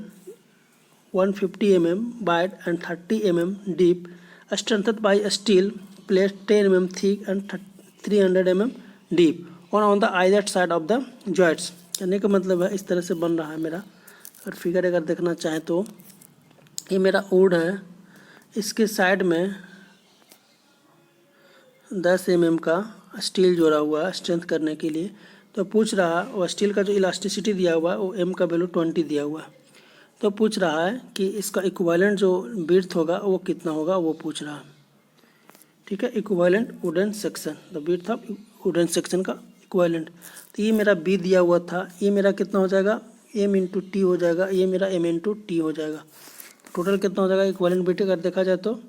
150 mm wide and 30 mm deep, strengthened by a steel plate 10 mm thick and 300 mm deep on the either side of the joints। कहने का मतलब है इस तरह से बन रहा है मेरा। और फिगर अगर देखना चाहें तो ये मेरा वुड है, इसके साइड में 10 mm का स्टील जोड़ा हुआ है स्ट्रेंथ करने के लिए। तो पूछ रहा है, और स्टील का जो इलास्टिसिटी दिया हुआ है वो m का वैल्यू 20 दिया हुआ है। तो पूछ रहा है कि इसका इक्विवेलेंट जो विड्थ होगा वो कितना होगा, वो पूछ रहा है, ठीक है। Equivalent wooden section, the width of wooden section का इक्विवेलेंट। तो ये मेरा बी दिया हुआ था, ये मेरा कितना हो जाएगा m इंटू टी हो जाएगा, ये मेरा m इंटू टी हो जाएगा। टोटल कितना हो जाएगा इक्विवेलेंट विड्थ अगर देखा जाए तो,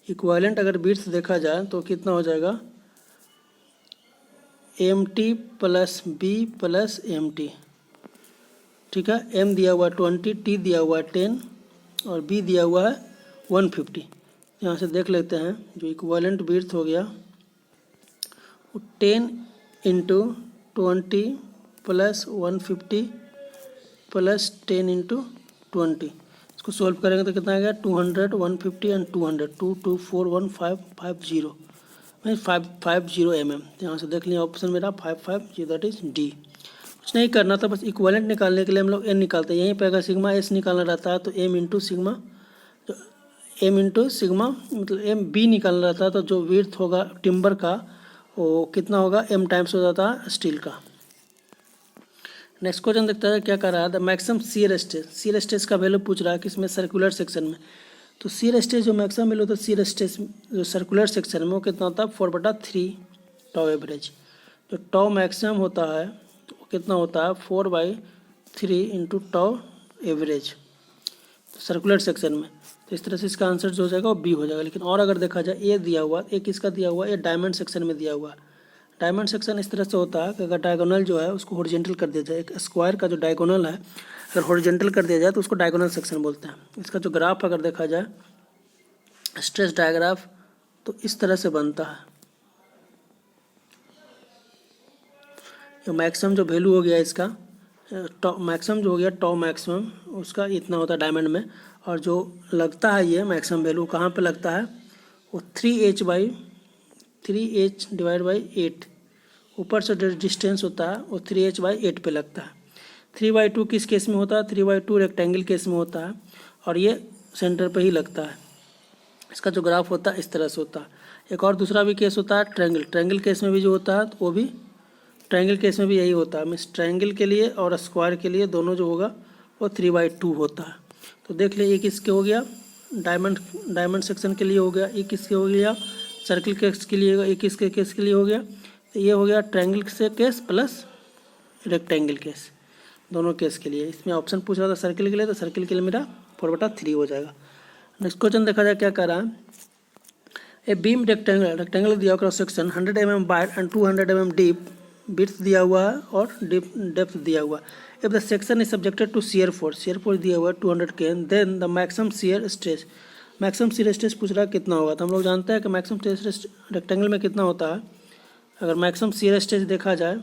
इक्विवेलेंट अगर विड्थ देखा जाए तो कितना हो जाएगा M T plus B plus M T, ठीक है। m दिया हुआ है 20, टी दिया हुआ है 10 और b दिया हुआ है 150। यहाँ से देख लेते हैं जो इक्विवेलेंट विड्थ हो गया वो 10 इंटू 20 प्लस 150 प्लस 10 इंटू 20। इसको सॉल्व करेंगे तो कितना आएगा 200, 150 एंड 200, 2241550 मीन 550 mm। यहाँ से देख लिया ऑप्शन मेरा 550, दैट इज डी। कुछ नहीं करना था, बस इक्विवेलेंट निकालने के लिए हम लोग n निकालते हैं। यहीं पे अगर सिग्मा s निकालना रहता है तो m इंटू सिग्मा मतलब m b निकालना रहता है, तो जो विड्थ होगा टिम्बर का वो कितना होगा m टाइम्स हो जाता है स्टील का। नेक्स्ट क्वेश्चन देखते हैं क्या कर रहा है। द मैक्सिमम शियर स्ट्रेस का वैल्यू पूछ रहा है किसमें, सर्कुलर सेक्शन में। तो शियर स्ट्रेस जो मैक्सिमम वैल्यू होता है शियर स्ट्रेस जो सर्कुलर सेक्शन में वो कितना होता है 4/3 टॉ एवरेज। जो टॉ मैक्सिमम होता है वो कितना होता है 4/3 इंटू टॉ एवरेज सर्कुलर सेक्शन में। तो इस तरह से इसका आंसर जो हो जाएगा वो बी हो जाएगा। लेकिन और अगर देखा जाए ए दिया हुआ, एक इसका दिया हुआ, ये डायमंड सेक्शन में दिया हुआ है। डायमंड सेक्शन इस तरह से होता है कि अगर डायगोनल जो है उसको हॉरिजॉन्टल कर दिया जाए, एक स्क्वायर का जो डायगोनल है अगर हॉरिजॉन्टल कर दिया जाए तो उसको डायगोनल सेक्शन बोलते हैं। इसका जो ग्राफ अगर देखा जाए स्ट्रेस डायग्राफ तो इस तरह से बनता है। ये मैक्सिमम जो वैल्यू हो गया इसका मैक्सिमम जो हो गया टॉ मैक्सिमम उसका इतना होता है डायमंड में, और जो लगता है ये मैक्सिमम वैल्यू कहाँ पे लगता है वो 3h डिवाइड बाई 8 ऊपर से डिस्टेंस होता है वो 3h/8 पे लगता है। 3/2 किस केस में होता है 3/2 रेक्टेंगल केस में होता है, और ये सेंटर पे ही लगता है। इसका जो ग्राफ होता है इस तरह से होता है। एक और दूसरा भी केस होता है ट्रायंगल केस में भी जो होता है तो वो भी ट्रायंगल केस में भी यही होता है। मीन्स ट्रायंगल के लिए और स्क्वायर के लिए दोनों जो होगा वो 3/2 होता है। तो देख ले एक इसके हो गया डायमंड सेक्शन के लिए हो गया, एक इसके हो गया सर्किल केस के लिए, एक इसके केस के लिए हो गया। तो ये हो गया ट्रायंगल से केस प्लस रेक्टेंगल केस, दोनों केस के लिए। इसमें ऑप्शन पूछ रहा था सर्किल के लिए, तो सर्किल के लिए मेरा 4/3 हो जाएगा। नेक्स्ट क्वेश्चन देखा जाए क्या कर रहा है। ए बीम रेक्टेंगल दिया cross section 100 mm wide and 200 mm deep, width दिया हुआ है और डेप्थ दिया हुआ है। If the section is subjected to shear force दिया हुआ है 200 kN, then the maximum shear stress पूछ रहा है कितना होगा। तो हम लोग जानते हैं कि मैक्सिमम स्ट्रेस रेक्टेंगल में कितना होता है। अगर मैक्सिमम शियर स्ट्रेस देखा जाए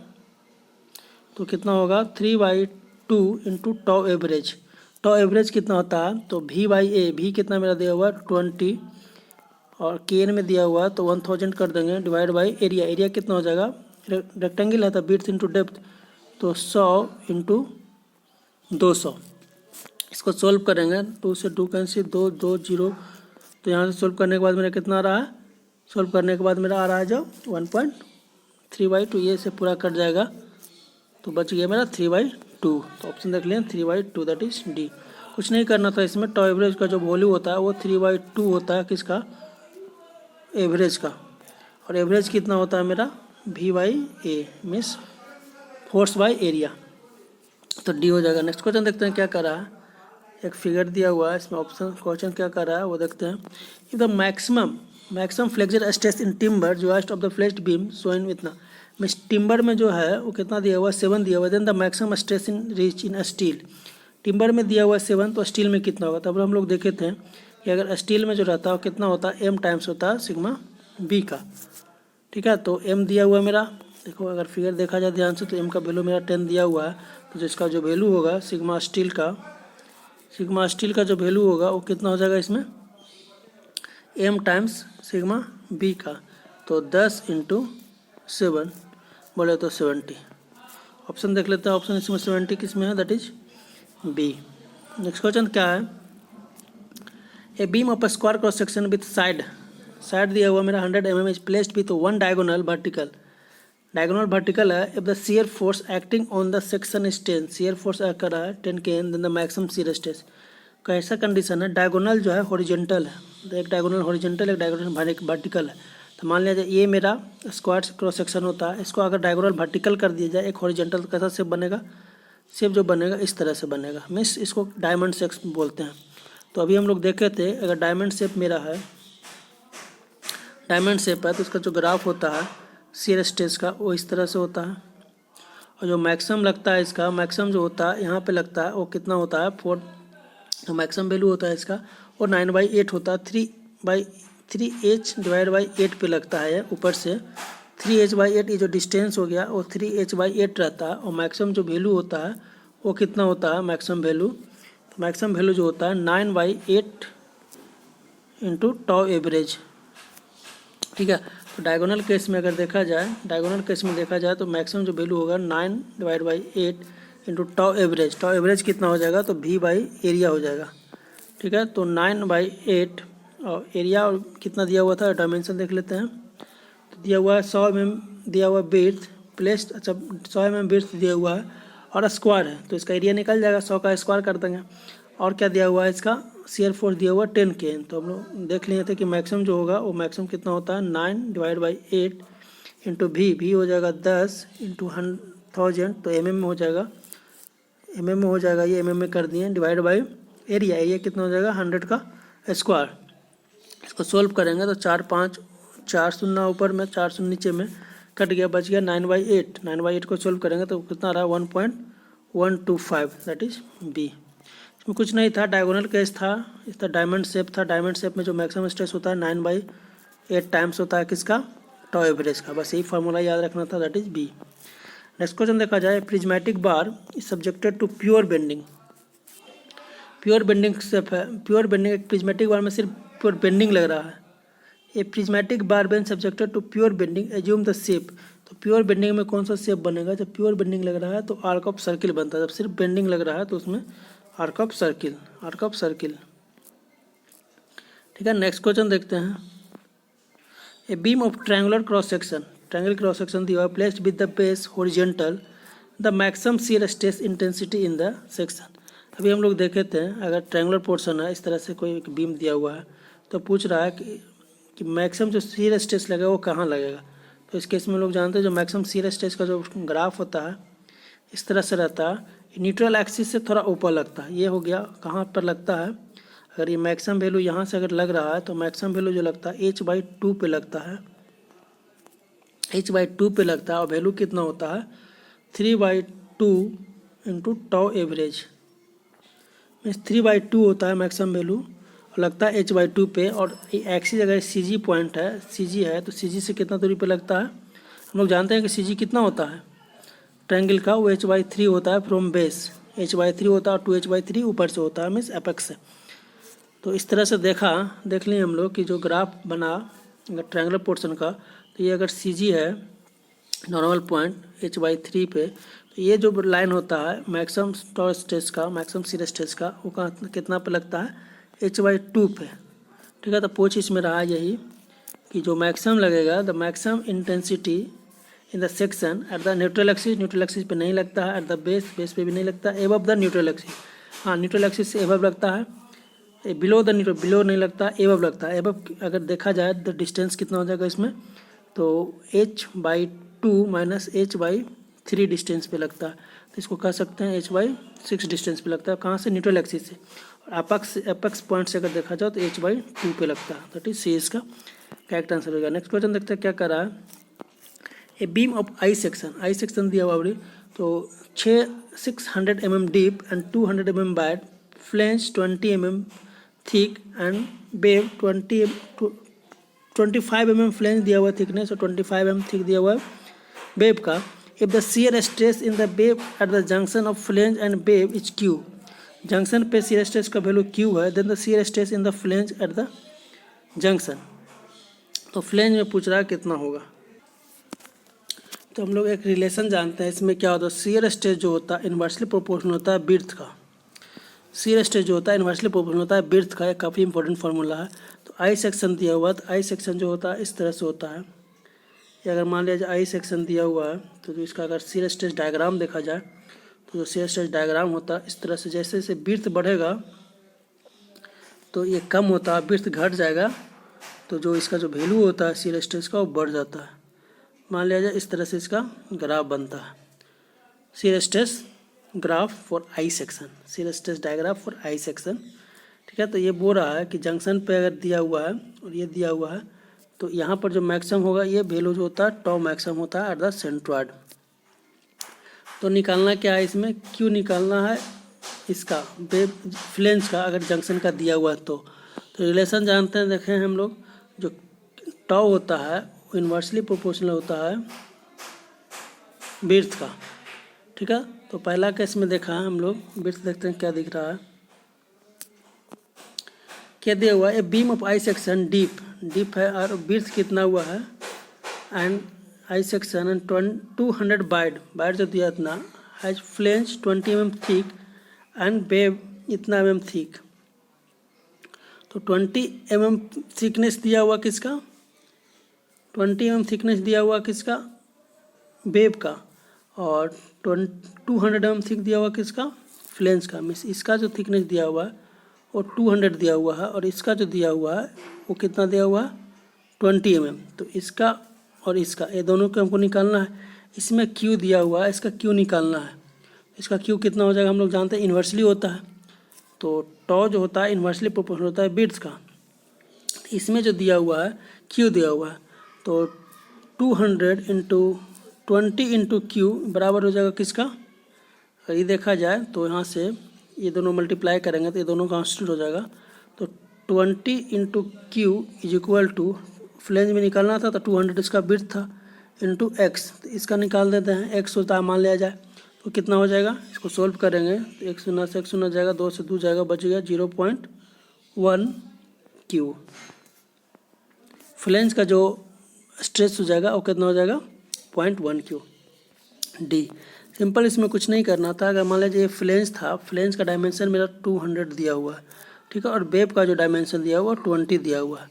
तो कितना होगा 3/2 इंटू टॉ एवरेज कितना होता है तो V/A कितना मेरा दिया हुआ है 20 और kN में दिया हुआ है तो 1000 कर देंगे डिवाइड बाई एरिया कितना हो जाएगा, रेक्टेंगल है तो विड्थ इंटू डेप्थ तो 100 इंटू 200। इसको सोल्व करेंगे 2 से 2 कैंसिल 2 2 0। तो यहाँ से सोल्व करने के बाद मेरा कितना आ रहा है, सोल्व करने के बाद मेरा आ रहा है जो 1.3/2, ये से पूरा कट जाएगा तो बच गया मेरा 3/2। तो ऑप्शन देख लें 3/2 दैट इज डी। कुछ नहीं करना था इसमें, टॉ एवरेज का जो वॉल्यूम होता है वो 3/2 होता है किसका, एवरेज का, और एवरेज कितना होता है मेरा V/A means force by area. तो डी हो जाएगा। नेक्स्ट क्वेश्चन देखते हैं क्या कर रहा है। एक फिगर दिया हुआ है, इसमें ऑप्शन क्वेश्चन क्या कर रहा है वो देखते हैं। If the maximum flexure stress in timber joist of the flexed beam showing इतना, मीन्स टिम्बर में जो है वो कितना दिया हुआ है 7 दिया हुआ है। Then the maximum stress in reach in steel, timber में दिया हुआ है 7, तो स्टील में कितना होगा। तब हम लोग देखे थे कि अगर स्टील में जो रहता है वो कितना होता है m टाइम्स होता है सिग्मा b का। ठीक है, तो m दिया हुआ है मेरा, देखो अगर फिगर देखा जाए ध्यान से तो m का वैल्यू मेरा 10 दिया हुआ है, तो जिसका जो वैल्यू होगा सिग्मा स्टील का जो वैल्यू होगा वो कितना हो जाएगा इसमें m टाइम्स सिग्मा b का, तो 10 इंटू 7 बोले तो 70। ऑप्शन देख लेते हैं, ऑप्शन इसमें 70 किस में है, that is B. Next question क्या है। A beam of square cross section with side दिया हुआ मेरा 100 mm is placed with one diagonal vertical है। If the shear force acting on the section is 10, shear force act कर रहा है 10 kN, then the maximum shear stress. कैसा condition है, diagonal जो है हॉरिजॉन्टल है, तो एक डायगोनल हॉरिजॉन्टल एक डायगोनल वर्टिकल है। तो मान लिया जाए ये मेरा स्क्वायर क्रॉस सेक्शन होता है, इसको अगर डायगोनल वर्टिकल कर दिया जाए एक हॉरिजॉन्टल, तो कैसा शेप बनेगा, शेप जो बनेगा इस तरह से बनेगा, मीन्स इसको डायमंड शेप बोलते हैं। तो अभी हम लोग देखे थे अगर डायमंड शेप मेरा है, डायमंड शेप है, तो इसका जो ग्राफ होता है शियर स्ट्रेस का वो इस तरह से होता है, और जो मैक्सिमम लगता है इसका, मैक्सिमम जो होता है यहाँ पे लगता है वो कितना होता है 4, जो मैक्सिमम वैल्यू होता है इसका वो 9/8 होता है, 3h/8 पे लगता है ऊपर से। 3h/8 ये जो डिस्टेंस हो गया वो 3h/8 रहता है, और मैक्सिमम जो वैल्यू होता है वो कितना होता है मैक्सिमम वैल्यू, तो मैक्सिमम वैल्यू जो होता है 9/8 इंटू टॉ एवरेज। ठीक है, तो डायगोनल केस में अगर देखा जाए, तो मैक्सिमम जो वैल्यू होगा 9/8 इंटू टॉ एवरेज कितना हो जाएगा, तो v/एरिया हो जाएगा। ठीक है, तो 9/8 और एरिया और कितना दिया हुआ था डायमेंशन देख लेते हैं। तो दिया हुआ है 100 mm दिया हुआ विड्थ प्लेस्ड, अच्छा 100 mm विड्थ दिया हुआ है और स्क्वायर है, तो इसका एरिया निकल जाएगा, 100 का स्क्वायर कर देंगे। और क्या दिया हुआ है इसका शियर फोर्स दिया हुआ 10 kN, तो हम लोग देख लिए थे कि मैक्सिमम जो होगा वो मैक्सिमम कितना होता है 9/8 इंटू भी हो जाएगा 10 इंटू 1000, तो mm में हो जाएगा, ये mm में कर दिए, डिवाइड बाई एरिया कितना हो जाएगा 100 का स्क्वायर। इसको सोल्व करेंगे तो 4 शून्य ऊपर में 4 शून्य नीचे में कट गया, बच गया 9/8 को सोल्व करेंगे तो कितना रहा 1.125, दैट इज बी। इसमें कुछ नहीं था, डायगोनल केस था, इसका डायमंड शेप था। डायमंड शेप में जो मैक्सिमम स्ट्रेस होता है 9/8 टाइम्स होता है किसका, टॉ एवरेज का, बस यही फार्मूला याद रखना था, that is B. Next question देखा जाए, prismatic bar is subjected to pure bending shape है, प्योर बेंडिंग, एक प्रिज्मेटिक बार में सिर्फ प्योर बेंडिंग लग रहा है। A prismatic bar been subjected to pure bending assume the shape, तो प्योर बेंडिंग में कौन सा शेप बनेगा, जब प्योर बेंडिंग लग रहा है तो आर्क ऑफ सर्किल बनता है, जब सिर्फ बेंडिंग लग रहा है तो उसमें आर्क ऑफ सर्किल। ठीक है, नेक्स्ट क्वेश्चन देखते हैं। ए beam of triangular cross section दिया हुआ placed with the base horizontal, the maximum shear stress intensity in the section. अभी हम लोग देखे थे अगर ट्रायंगुलर पोर्शन है, इस तरह से कोई एक बीम दिया हुआ है, तो पूछ रहा है कि मैक्सिमम जो शियर स्ट्रेस लगेगा वो कहाँ लगेगा। तो इस केस में लोग जानते हैं जो मैक्सिमम शियर स्ट्रेस का जो ग्राफ होता है इस तरह से रहता है, न्यूट्रल एक्सिस से थोड़ा ऊपर लगता है। ये हो गया कहाँ पर लगता है, अगर ये मैक्सिमम वैल्यू यहाँ से अगर लग रहा है तो मैक्सिमम वैल्यू जो लगता है h/2 पे लगता है, और वैल्यू कितना होता है 3/2 इंटू टॉ एवरेज, मीन्स 3/2 होता है मैक्सिमम वैल्यू और लगता है h/2 पे। और एक्सिस अगर CG पॉइंट है, CG है, तो CG से कितना दूरी पे लगता है, हम लोग जानते हैं कि CG कितना होता है ट्रायंगल का, वो h/3 होता है फ्रॉम बेस, h/3 होता है और 2h/3 ऊपर से होता है, मीन्स एपेक्स से। तो इस तरह से देख लिए हम लोग कि जो ग्राफ बना अगर ट्रायंगुलर पोर्शन का, तो ये अगर CG है नॉर्मल पॉइंट h/3 पे, तो ये जो लाइन होता है मैक्सिमम टॉ स्ट्रेस का, मैक्सिमम शियर स्ट्रेस का, वो कितना पे लगता है h/2 पे। ठीक है, तो पूछ इसमें रहा यही कि जो मैक्सिमम लगेगा, the maximum intensity in the section at the neutral axis पे नहीं लगता है, एट द बेस पे भी नहीं लगता, एबव द न्यूट्रल एक्सिस, हाँ न्यूट्रल एक्सिस से एबव लगता है, बिलो नहीं लगता, एबव लगता है। एबव अगर देखा जाए तो डिस्टेंस कितना हो जाएगा इसमें, तो h/2 माइनस h/3 3 डिस्टेंस पे लगता है, तो इसको कह सकते हैं h/6 डिस्टेंस पे लगता है। कहाँ से? न्यूट्रल एक्सिस से। और एपेक्स पॉइंट से अगर देखा जाए तो h/2 पे लगता है, दैट इज सी इसका करेक्ट आंसर होगा। नेक्स्ट क्वेश्चन देखते हैं क्या कर रहा है। A beam of I section दिया हुआ अभी, तो 600 mm deep and 200 mm wide, flange 20 mm thick and wave 25 mm flange दिया हुआ थिकनेस और 25 mm थिक दिया हुआ वेव का। If the shear stress in the web at the junction of flange and web is Q, junction पे shear stress का value Q है, then the shear stress in the flange at the junction, तो flange में पूछ रहा है कितना होगा। तो हम लोग एक रिलेशन जानते हैं, इसमें क्या होता है, शियर स्ट्रेस जो होता है इन्वर्सली प्रोपोर्शनल होता है विड्थ का। शियर स्ट्रेस जो होता है इन्वर्सली प्रोपोर्शनल होता है विड्थ का, एक काफ़ी इंपॉर्टेंट फार्मूला है। तो आई सेक्शन दिया हुआ है, तो आई सेक्शन जो होता है इस तरह से होता है। या अगर मान लिया जाए आई सेक्शन दिया हुआ है, तो जो इसका अगर शियर स्ट्रेस डायग्राम देखा जाए, तो जो शियर स्ट्रेस डायग्राम होता है इस तरह से, जैसे जैसे विड्थ बढ़ेगा तो ये कम होता है, विड्थ घट जाएगा, तो जो इसका जो वैल्यू होता है शियर स्ट्रेस का वो बढ़ जाता है। मान लिया जाए इस तरह से इसका ग्राफ बनता है, shear stress graph for I section, shear stress digraph for I section. ठीक है, तो ये बोल रहा है कि जंक्शन पे अगर दिया हुआ है और ये दिया हुआ है, तो यहाँ पर जो मैक्सिमम होगा ये वैल्यू जो होता है टॉ मैक्सिमम होता है एट द सेंट्रॉइड। तो निकालना क्या है इसमें, क्यों निकालना है इसका वेव फ्लेंज का, अगर जंक्शन का दिया हुआ है तो रिलेशन जानते हैं, देखें हम लोग, जो टॉ होता है वो इन्वर्सली प्रोपोर्शनल होता है विड्थ का। ठीक है, तो पहला केस में देखा है हम लोग, विड्थ देखते हैं क्या दिख रहा है, क्या दिया हुआ है, a beam of I section deep है और विड्थ कितना हुआ है, and I section and 200 wide जो दिया इतना, has flange 20 mm thick and wave इतना mm थिक। तो 20 mm थिकनेस दिया हुआ किसका, 20 mm थिकनेस दिया हुआ किसका, वेव का, और 200 mm थिक दिया हुआ किसका, फ्लेंज का। मीन्स इसका जो थिकनेस दिया हुआ है वो 200 दिया हुआ है, और इसका जो दिया हुआ है वो कितना दिया हुआ है, 20 mm। तो इसका और इसका, ये दोनों को हमको निकालना है। इसमें क्यू दिया हुआ है, इसका क्यू निकालना है। इसका क्यू कितना हो जाएगा, हम लोग जानते हैं इन्वर्सली होता है, तो टॉ जो होता है इन्वर्सली प्रोपोर्शनल होता है विड्थ का। इसमें जो दिया हुआ है क्यू दिया हुआ है, तो 200 × 20 × क्यू बराबर हो जाएगा किसका, अगर ये देखा जाए तो यहाँ से ये दोनों मल्टीप्लाई करेंगे तो ये दोनों कांस्टेंट हो जाएगा। तो 20 × Q is equal to, flange में निकालना था तो 200 इसका विड्थ था, इंटू एक्स, तो इसका निकाल देते हैं, एक्स होता है मान लिया जाए, तो कितना हो जाएगा, इसको सोल्व करेंगे तो एक शून्य से एक शून्य जाएगा, 2 से 2 जाएगा, बच गया 0.1 क्यू। फ्लेंज का जो स्ट्रेस हो जाएगा वो कितना हो जाएगा, 0.1 क्यू। डी सिंपल, इसमें कुछ नहीं करना था। अगर मान लीजिए ये फ्लेंज था, फ्लेंज का डायमेंशन मेरा 200 दिया हुआ है, ठीक है, और वेव का जो डायमेंशन दिया हुआ 20 दिया हुआ है,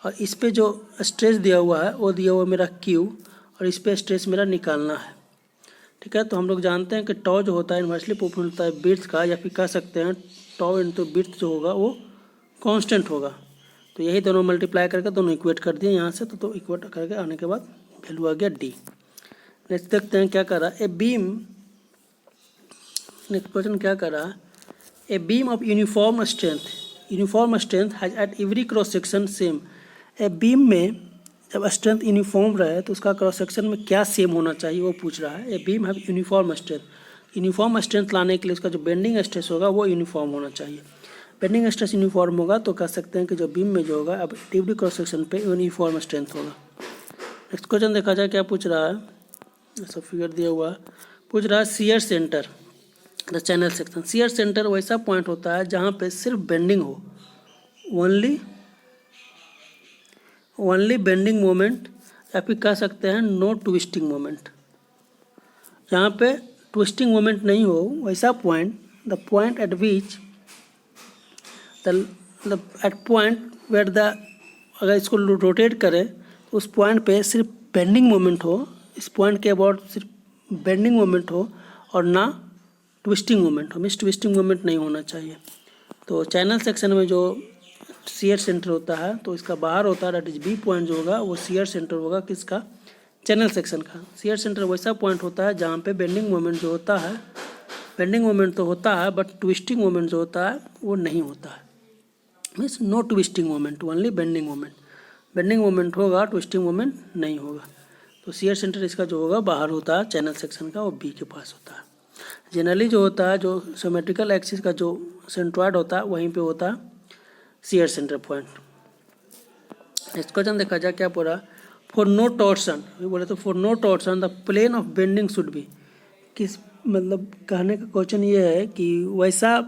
और इस पे जो स्ट्रेस दिया हुआ है वो दिया हुआ मेरा क्यू, और इस पे स्ट्रेस मेरा निकालना है। ठीक है, तो हम लोग जानते हैं कि टॉ जो होता है इन्वर्सली प्रोपोर्शनल होता है विड्थ का, या फिर कह सकते हैं टॉ इंटू विड्थ जो होगा वो कांस्टेंट होगा। तो यही दोनों मल्टीप्लाई करके दोनों इक्वेट कर दिए यहाँ से, तो इक्वेट करके आने के बाद वैल्यू आ गया डी। नेक्स्ट देखते हैं क्या कर रहा है, ए बीम, नेक्स्ट क्वेश्चन क्या कर रहा है, a beam of uniform strength has at every cross section same. A beam में जब स्ट्रेंथ यूनिफॉर्म रहे तो उसका क्रॉस सेक्शन में क्या सेम होना चाहिए वो पूछ रहा है। A beam have uniform strength लाने के लिए उसका जो बेंडिंग स्ट्रेस होगा वो यूनिफॉर्म होना चाहिए। बेंडिंग स्ट्रेस यूनिफॉर्म होगा तो कह सकते हैं कि जो बीम में जो होगा अब एवरी क्रॉस सेक्शन पे यूनिफॉर्म स्ट्रेंथ होगा। नेक्स्ट क्वेश्चन देखा जाए क्या पूछ रहा है, ऐसा फिगर दिया हुआ है, पूछ रहा है shear centre the channel section. Shear centre वैसा पॉइंट होता है जहाँ पे सिर्फ बेंडिंग हो, ओनली बेंडिंग मोमेंट, या फिर कह सकते हैं नो ट्विस्टिंग मोमेंट। जहाँ पे ट्विस्टिंग मोमेंट नहीं हो वैसा point, the point at which at point where the, अगर इसको रोटेट करें तो उस पॉइंट पे सिर्फ बेंडिंग मोमेंट हो, इस पॉइंट के अबाउट सिर्फ बेंडिंग मोमेंट हो और ना ट्विस्टिंग मोमेंट हो, मीन्स ट्विस्टिंग मोमेंट नहीं होना चाहिए। तो चैनल सेक्शन में जो शियर सेंटर होता है तो इसका बाहर होता है, दैट इज बी पॉइंट जो होगा वो शियर सेंटर होगा किसका, चैनल सेक्शन का। शियर सेंटर वैसा पॉइंट होता है जहाँ पे बेंडिंग मोमेंट जो होता है, बेंडिंग मोमेंट तो होता है बट ट्विस्टिंग मोमेंट जो होता है वो नहीं होता है। Means no twisting moment, only bending moment. Bending moment होगा, ट्विस्टिंग मोमेंट नहीं होगा। तो शियर सेंटर इसका जो होगा बाहर होता है चैनल सेक्शन का, और बी के पास होता है। जनरली जो होता है, जो सिमेट्रिकल एक्सिस का जो सेंट्रॉइड होता है वहीं पे होता है shear centre point. Next question देखा जाए क्या पूरा, फॉर नो टॉर्सन, बोले तो for no torsion the plane of bending should be. किस मतलब कहने का क्वेश्चन ये है कि वैसा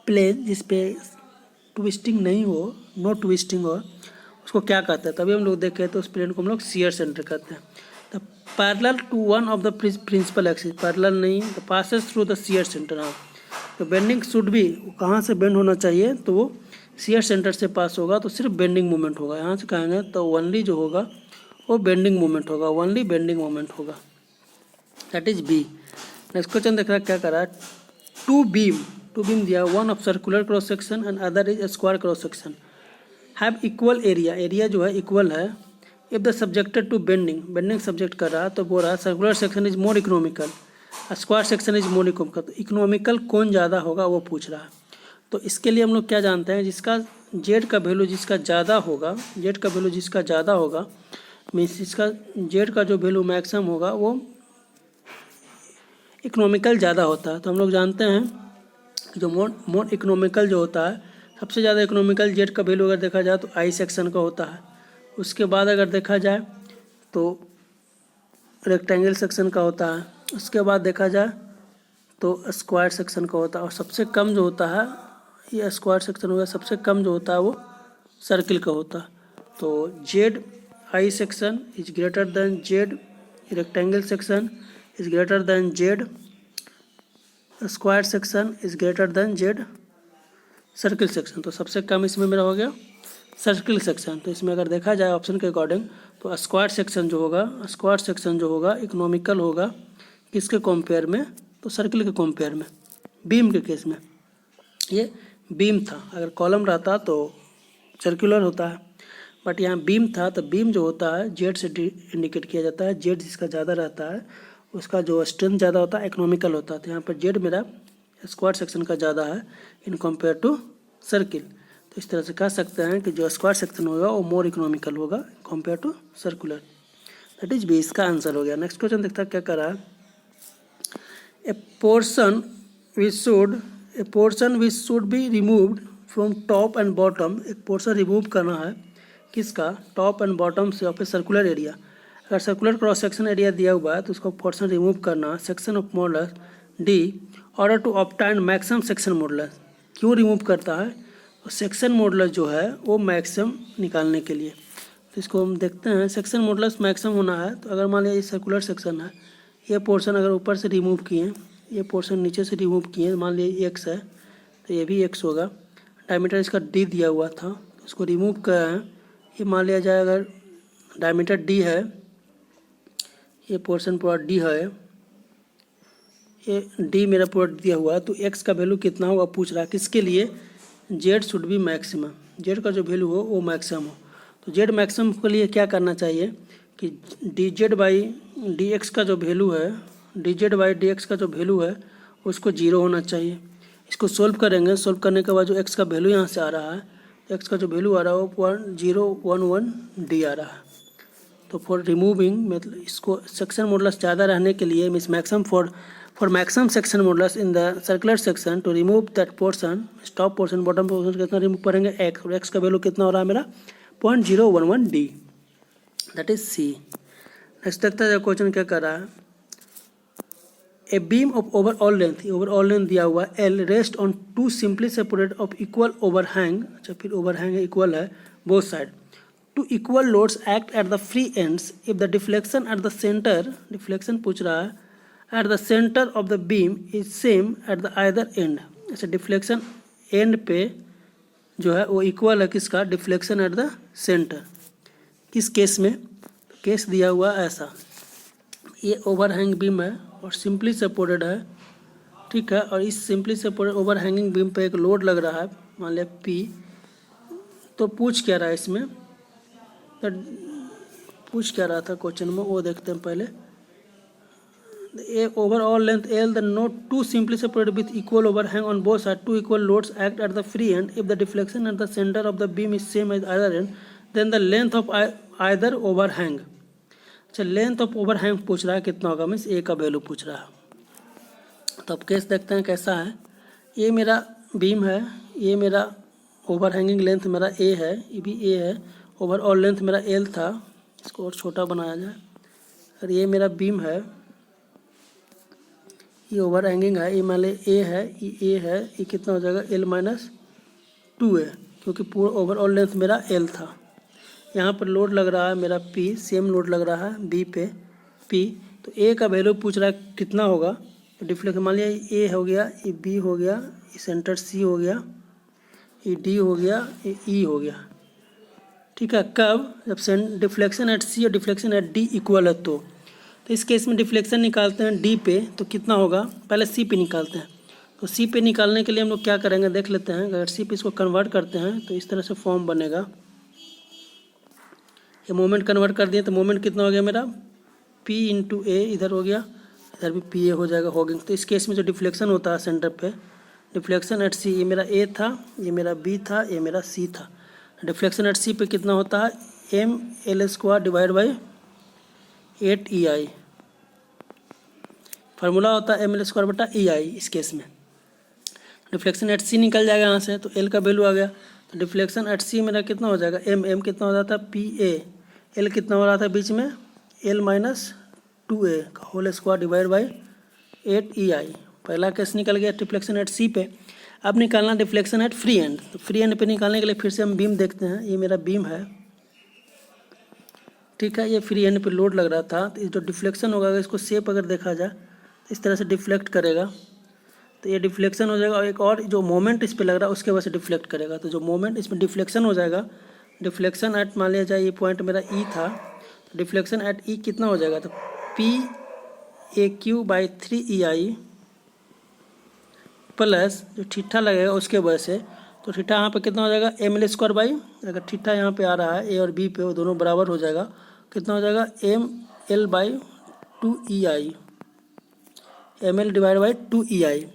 प्लेन जिस पे ट्विस्टिंग नहीं हो, नो ट्विस्टिंग हो, उसको क्या कहते हैं। तभी हम लोग देखें तो उस प्लेन को हम लोग शियर सेंटर कहते हैं। The parallel to one of the principal axis, parallel नहीं, the passes through the shear centre. हाँ, तो बेंडिंग शुड भी कहाँ से बेंड होना चाहिए, तो वो शियर सेंटर से पास होगा, तो सिर्फ बेंडिंग मोमेंट होगा। यहाँ से कहेंगे तो ओनली जो होगा वो बेंडिंग मोमेंट होगा, ओनली बेंडिंग मोमेंट होगा। That is B. Next question देख रहा है क्या करा है, टू बीम दिया, one of circular cross section and other is square cross section, have equal area, area जो है इक्वल है। If the subjected to bending subject कर रहा है तो बोल रहा है circular section is more economical, square section is more economical. तो इकोनॉमिकल कौन ज़्यादा होगा वो पूछ रहा है। तो इसके लिए हम लोग क्या जानते हैं, जिसका जेड का वैल्यू जिसका ज़्यादा होगा, जेड का वैल्यू जिसका ज़्यादा होगा, मीन्स इसका जेड का जो वैल्यू मैक्सिमम होगा वो इकोनॉमिकल ज़्यादा होता है। तो हम लोग जानते हैं कि जो मोर इकोनॉमिकल जो होता है, सबसे ज़्यादा इकोनॉमिकल जेड का वैल्यू अगर देखा जाए तो आई सेक्शन का होता है। उसके बाद अगर देखा जाए तो रेक्टेंगल सेक्शन का होता है। उसके बाद देखा जाए तो स्क्वायर सेक्शन का होता है। और सबसे कम जो होता है ये स्क्वायर सेक्शन होगा, सबसे कम जो होता है वो सर्किल का होता है। तो Z I section is greater than Z rectangle section is greater than Z square section is greater than Z circle section. तो सबसे कम इसमें मेरा हो गया सर्किल सेक्शन। तो इसमें अगर देखा जाए ऑप्शन के अकॉर्डिंग तो स्क्वायर सेक्शन जो होगा इकोनॉमिकल होगा किसके कंपेयर में, तो सर्किल के कंपेयर में। बीम के केस में ये बीम था, अगर कॉलम रहता तो सर्कुलर होता है, बट यहाँ बीम था तो बीम जो होता है जेड से इंडिकेट किया जाता है। जेड जिसका ज़्यादा रहता है उसका जो स्ट्रेंथ ज़्यादा होता है, इकोनॉमिकल होता है। तो यहाँ पर जेड मेरा स्क्वायर सेक्शन का ज़्यादा है इन कंपेयर टू सर्किल। तो इस तरह से कह सकते हैं कि जो स्क्वायर सेक्शन होगा वो मोर इकोनॉमिकल होगा compare to circular. That is B, इसका आंसर हो गया। नेक्स्ट क्वेश्चन देखता है क्या करा है, a portion which should be removed from top and bottom. एक पोर्शन रिमूव करना है किसका, टॉप एंड बॉटम से ऑफ ए सर्कुलर एरिया। अगर सर्कुलर क्रॉस सेक्शन एरिया दिया हुआ है तो उसको पोर्शन रिमूव करना, section of modulus the order to obtain maximum section modulus. क्यों रिमूव करता है, तो सेक्शन मॉडुलस जो है वो मैक्सिमम निकालने के लिए। तो इसको हम देखते हैं, सेक्शन मॉडुलस मैक्सिमम होना है। तो अगर मान लिया ये सर्कुलर सेक्शन है, ये पोर्शन अगर ऊपर से रिमूव किए, ये पोर्शन नीचे से रिमूव किए, मान लिया एक्स है तो ये भी एक्स होगा। डायमीटर इसका डी दिया हुआ था, तो इसको रिमूव कर है। ये मान लिया जाए अगर डायमीटर डी है, ये पोर्शन पूरा डी है, ये डी मेरा पूरा दिया हुआ है, तो एक्स का वैल्यू कितना होगा पूछ रहा है। किसके लिए, Z should be maximum, Z का जो वैल्यू हो वो मैक्सिमम हो। तो जेड मैक्सिमम के लिए क्या करना चाहिए कि D Z by D x का जो वैल्यू है, D Z by D x का जो वैल्यू है उसको जीरो होना चाहिए। इसको सोल्व करेंगे, सोल्व करने के बाद जो एक्स का वैल्यू यहाँ से आ रहा है, एक्स का जो वैल्यू आ रहा है वो 1011 डी आ रहा है। तो फॉर रिमूविंग मतलब इसको सेक्शन मॉडुलस ज़्यादा रहने के लिए means maximum for maximum section modulus in the circular section to remove that portion, top portion bottom portion कितना रिमूव करेंगे एक्स, और एक्स का वैल्यू कितना हो रहा है मेरा 0.011 D, that is C. Next देखते हैं क्वेश्चन क्या कर रहा है, a beam of overall length दिया हुआ L rest on two simply separated of equal overhang. अच्छा फिर ओवरहैंग इक्वल है both side, two equal loads act at the free ends if the deflection at the centre, deflection पूछ रहा है at the centre of the beam is same at the either end. अच्छा deflection end पे जो है वो equal है किसका, डिफ्लेक्शन एट द सेंटर। किस केस में, केस दिया हुआ ऐसा, ये ओवरहैंग बीम है और सिंपली सपोर्टेड है, ठीक है, और इस सिंपली सपोर्टेड ओवरहैंगिंग बीम पे एक लोड लग रहा है मान लिया पी। तो पूछ क्या रहा है इसमें, पूछ क्या रहा था क्वेश्चन में वो देखते हैं पहले। Overall length L, the node 2 simply separated with equal overhang on both sides. Two equal loads act at the free end. If the deflection at the center of the beam is same as either end, then the length of either overhang. अच्छा, length of overhang पूछ रहा है कितना होगा, means ए का value पूछ रहा है। तो अब केस देखते हैं कैसा है। ये मेरा बीम है, ये मेरा ओवरहैंगिंग लेंथ मेरा ए है, ये भी ए है, ओवरऑल लेंथ मेरा एल था, इसको और छोटा बनाया जाए। और ये मेरा बीम है, ये ओवर हैंगिंग है, ये मान ले ए है, ये है, ये कितना हो जाएगा L-2 है, क्योंकि पूरा ओवरऑल लेंथ मेरा L था। यहाँ पर लोड लग रहा है मेरा P, सेम लोड लग रहा है B पे P। तो A का वैल्यू पूछ रहा है कितना होगा। तो डिफ्लेक्शन मान लिया A हो गया, ये B हो गया, ये सेंटर C हो गया, ये D हो गया, ये E हो गया। ठीक है, कब? जब डिफ्लेक्शन एट C और डिफ्लेक्शन एट D इक्वल है तो इस केस में डिफ्लेक्शन निकालते हैं D पे, तो कितना होगा, पहले C पे निकालते हैं। तो C पे निकालने के लिए हम लोग क्या करेंगे देख लेते हैं। अगर C पे इसको कन्वर्ट करते हैं तो इस तरह से फॉर्म बनेगा। ये मोमेंट कन्वर्ट कर दिए तो मोमेंट कितना हो गया मेरा P इंटू ए, इधर हो गया, इधर भी पी ए हो जाएगा होगिंग। तो इस केस में जो डिफ्लेक्शन होता है सेंटर पे, डिफ्लेक्शन एट C, ये मेरा A था, ये मेरा B था, ये मेरा C था। डिफ्लेक्शन एट C पे कितना होता है mL² divide by 8EI। Formula होता है mL² बटा EI। इस केस में डिफ्लेक्शन एट C निकल जाएगा यहाँ से, तो L का वैल्यू आ गया। तो डिफ्लेक्शन एट C मेरा कितना हो जाएगा, m कितना हो जाता है PA, L कितना हो रहा था बीच में L-2A का whole square divide by 8EI। पहला केस निकल गया डिफ्लेक्शन एट C पे। अब निकालना डिफ्लेक्शन एट फ्री एंड। तो फ्री एंड पे निकालने के लिए फिर से हम बीम देखते हैं। ये मेरा बीम है, ठीक है, ये फ्री एंड पे लोड लग रहा था। तो जो डिफ्लेक्शन होगा इसको शेप अगर देखा जाए तो इस तरह से डिफ्लेक्ट करेगा, तो ये डिफ्लेक्शन हो जाएगा। और एक और जो मोमेंट इस पे लग रहा है उसके वजह से डिफ्लेक्ट करेगा। तो जो मोमेंट इसमें डिफ्लेक्शन हो जाएगा, डिफ्लेक्शन एट मान लिया जाए ये पॉइंट मेरा E था, तो डिफ्लेक्शन एट E कितना हो जाएगा, तो PAQ/3EI प्लस जो थीटा लगेगा उसके वजह से। तो थीटा यहाँ पे कितना हो जाएगा mL² बाई, अगर थीटा यहाँ पे आ रहा है A और B पे, वो दोनों बराबर हो जाएगा, कितना हो जाएगा mL/2EI, mL divide by 2EI।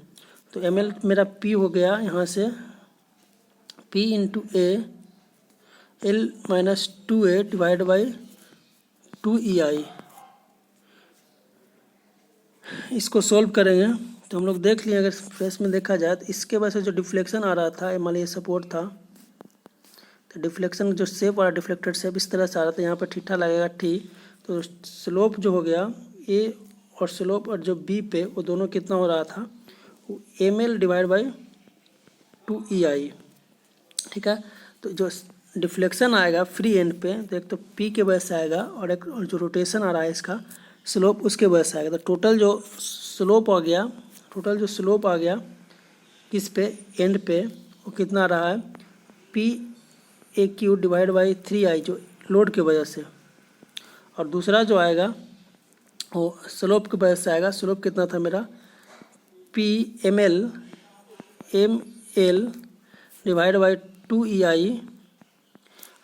तो mL मेरा P हो गया यहाँ से P into A L-2A divide by 2EI। इसको सॉल्व करेंगे तो हम लोग देख लिए, अगर फेस में देखा जाए तो इसके वजह से जो डिफ्लेक्शन आ रहा था, मान लीजिए सपोर्ट था, तो डिफ्लेक्शन जो शेप वाला डिफ्लेक्टेड शेप इस तरह से आ रहा था, यहाँ पर ठीठा लगेगा ठीक। तो स्लोप जो हो गया A और स्लोप और जो B पे, वो दोनों कितना हो रहा था, वो mL डिवाइड बाई 2EI। ठीक है, तो जो डिफ्लेक्शन आएगा फ्री एंड पे, तो एक तो P के वजह से आएगा और एक और जो रोटेशन आ रहा है इसका स्लोप उसके वजह से आएगा। तो टोटल जो स्लोप आ गया किस पे, एंड पे, वो कितना आ रहा है PAQ डिवाइड बाई 3I जो लोड की वजह से। और दूसरा जो आएगा वो स्लोप की वजह से आएगा। स्लोप कितना था मेरा PML divide by 2EI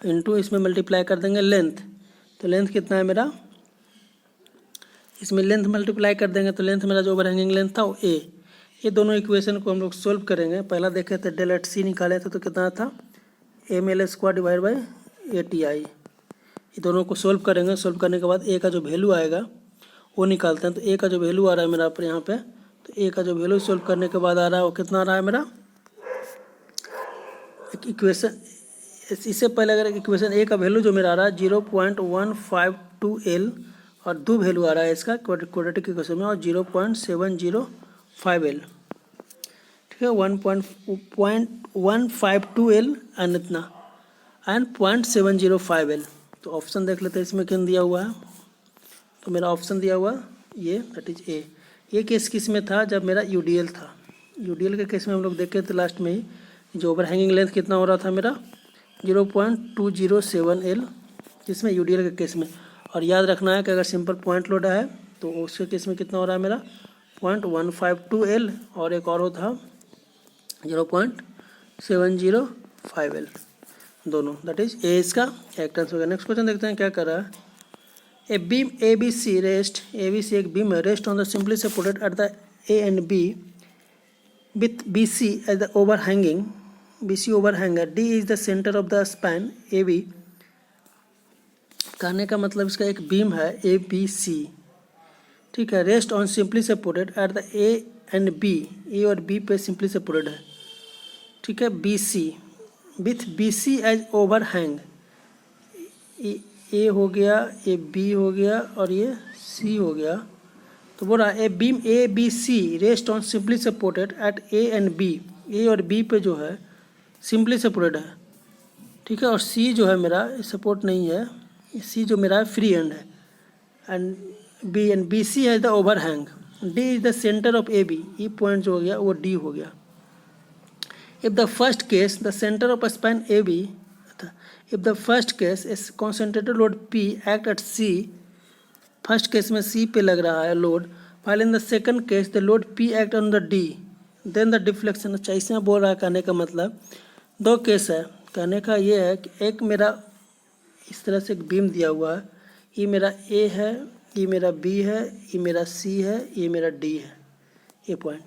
into इसमें मल्टीप्लाई कर देंगे लेंथ। तो लेंथ कितना है मेरा, इसमें लेंथ मल्टीप्लाई कर देंगे तो लेंथ मेरा जो ओवरहैंगिंग लेंथ था वो A। ये दोनों इक्वेशन को हम लोग सोल्व करेंगे। पहला देखे थे डेल एट C निकाले थे, तो कितना था mL² डिवाइड बाई 8EI। ये दोनों को सोल्व करेंगे। सोल्व करने के बाद A का जो वैल्यू आएगा वो निकालते हैं। तो A का जो वैल्यू आ रहा है मेरा पर यहाँ पे, तो A का जो वैल्यू सोल्व करने के बाद आ रहा है वो कितना आ रहा है मेरा, एक इक्वेशन इससे पहले अगर इक्वेशन A का वैल्यू जो मेरा आ रहा है 0.152L और दो वैल्यू आ रहा है इसका क्वाड्रेटिक इक्वेशन में, और 0.705L। ठीक है, 1.152L एंड इतना एंड 0.705L। तो ऑप्शन देख लेते हैं इसमें किन दिया हुआ है। तो मेरा ऑप्शन दिया हुआ ये, दैट इज A। ये केस किस में था, जब मेरा UDL था। UDL के केस में हम लोग देखे थे लास्ट में ही, जो ओवरहैंगिंग लेंथ कितना हो रहा था मेरा 0.207L, जिसमें UDL के केस में। और याद रखना है कि अगर सिंपल पॉइंट लोड है तो उसके केस में कितना हो रहा है मेरा 0.152L, और एक और था 0.705L, दोनों, दैट इज A इसका करेक्ट आंसर होगा। नेक्स्ट क्वेश्चन देखते हैं क्या कर रहा है। ए बीम ए बी सी एक बीम है rest on the simply supported at the A and B with B C as the overhanging, B C overhanger, D is the centre of the span A B. कहने का मतलब इसका एक beam है ए B C, ठीक है, rest on simply supported at the A and B, A और B पे सिंपली सपोर्टेड है, ठीक है, B C with B C as overhang, A हो गया, ये बी हो गया और ये सी हो गया। तो बोल रहा है a beam A B C rest on simply supported at A and B, A और बी पे जो है सिंपली सपोर्टेड है, ठीक है, और सी जो है मेरा सपोर्ट नहीं है, सी जो मेरा फ्री एंड है, and B C has the overhang, D is the centre of A B, E point जो हो गया वो डी हो गया। If the first case the centre of span A B, if the first case is concentrated load P act at C, first case में C पे लग रहा है load, while in the second case the load P act on the D, then the deflection। अच्छा इसमें बोल रहा है, कहने का मतलब दो केस है, कहने का ये है कि एक मेरा इस तरह से एक बीम दिया हुआ है, ये मेरा A है, ये मेरा B है, ये मेरा C है, ये मेरा D है, ये पॉइंट।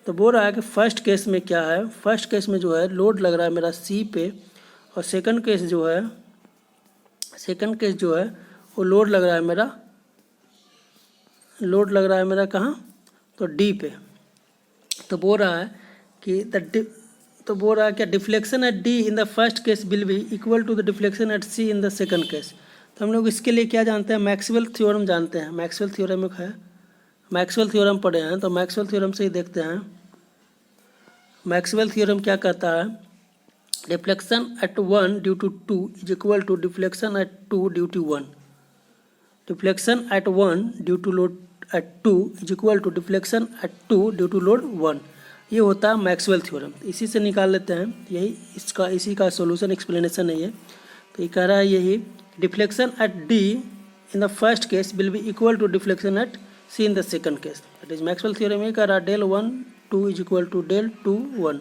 तो बोल रहा है कि फर्स्ट केस में क्या है, फर्स्ट केस में जो है लोड लग रहा है मेरा C पे, और सेकंड केस जो है वो लोड लग रहा है मेरा कहाँ, तो डी पे। तो बोल रहा है कि तो बोल रहा है क्या deflection at D in the first case will be equal to the deflection at C in the second case. तो हम लोग इसके लिए क्या जानते हैं, मैक्सवेल थ्योरम जानते हैं, मैक्सवेल थ्योरम एक है, मैक्सवेल थ्योरम पढ़े हैं, तो मैक्सवेल थ्योरम से ही देखते हैं। मैक्सवेल थ्योरम क्या कहता है, deflection at 1 due to 2 is equal to deflection at 2 due to 1, deflection at 1 due to load at 2 is equal to deflection at 2 due to load 1। ये होता है मैक्सवेल थ्योरम, इसी से निकाल लेते हैं, यही इसी का सॉल्यूशन एक्सप्लेनेशन है ये। तो ये कह रहा है यही deflection at D in the first case will be equal to deflection at C in the second case, that is Maxwell theorem. ये कह रहा है del 1 2 is equal to del 2 1,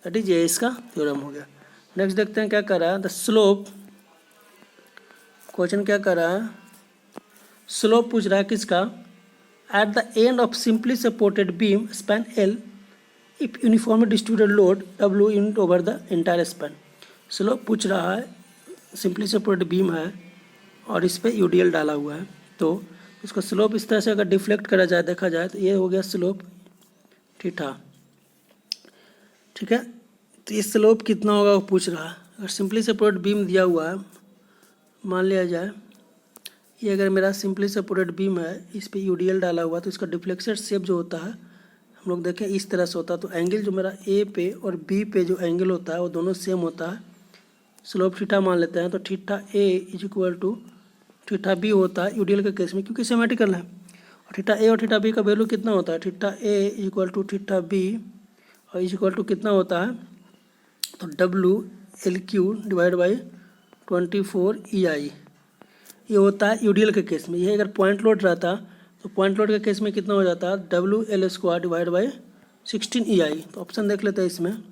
that is ये इसका थ्योरम हो गया। नेक्स्ट देखते हैं क्या कर रहा है, द स्लोप, क्वेश्चन क्या कर रहा है, स्लोप पूछ रहा है किसका, at the end of simply supported beam span L if uniformly distributed load W unit over the entire span. Slope पूछ रहा है, सिंपली सपोर्टेड बीम है और इस पर यूडीएल डाला हुआ है, तो इसको स्लोप इस तरह से अगर डिफ्लेक्ट करा जाए, देखा जाए तो ये हो गया स्लोप थीटा, ठीक है। तो ये स्लोप कितना होगा वो पूछ रहा है। अगर सिंपली सपोर्टेड बीम दिया हुआ है, मान लिया जाए ये अगर मेरा सिंपली सपोर्टेड बीम है, इस पे यूडीएल डाला हुआ, तो इसका डिफ्लेक्शन शेप जो होता है हम लोग देखें इस तरह से होता है। तो एंगल जो मेरा ए पे और बी पे जो एंगल होता है वो दोनों सेम होता है, स्लोप थीटा मान लेते हैं। तो theta A is equal to theta B होता है यूडीएल के केस में, क्योंकि सिमेट्रिकल है। और थीटा ए और थीटा बी का वैल्यू कितना होता है, theta A is equal to theta B और इज इक्वल टू कितना होता है, तो W L Q divide by 24 EI, ये होता है यूडीएल के केस में। ये अगर पॉइंट लोड रहता तो पॉइंट लोड के केस में कितना हो जाता है, WL² डिवाइड बाई 16 EI। तो ऑप्शन देख लेते हैं इसमें,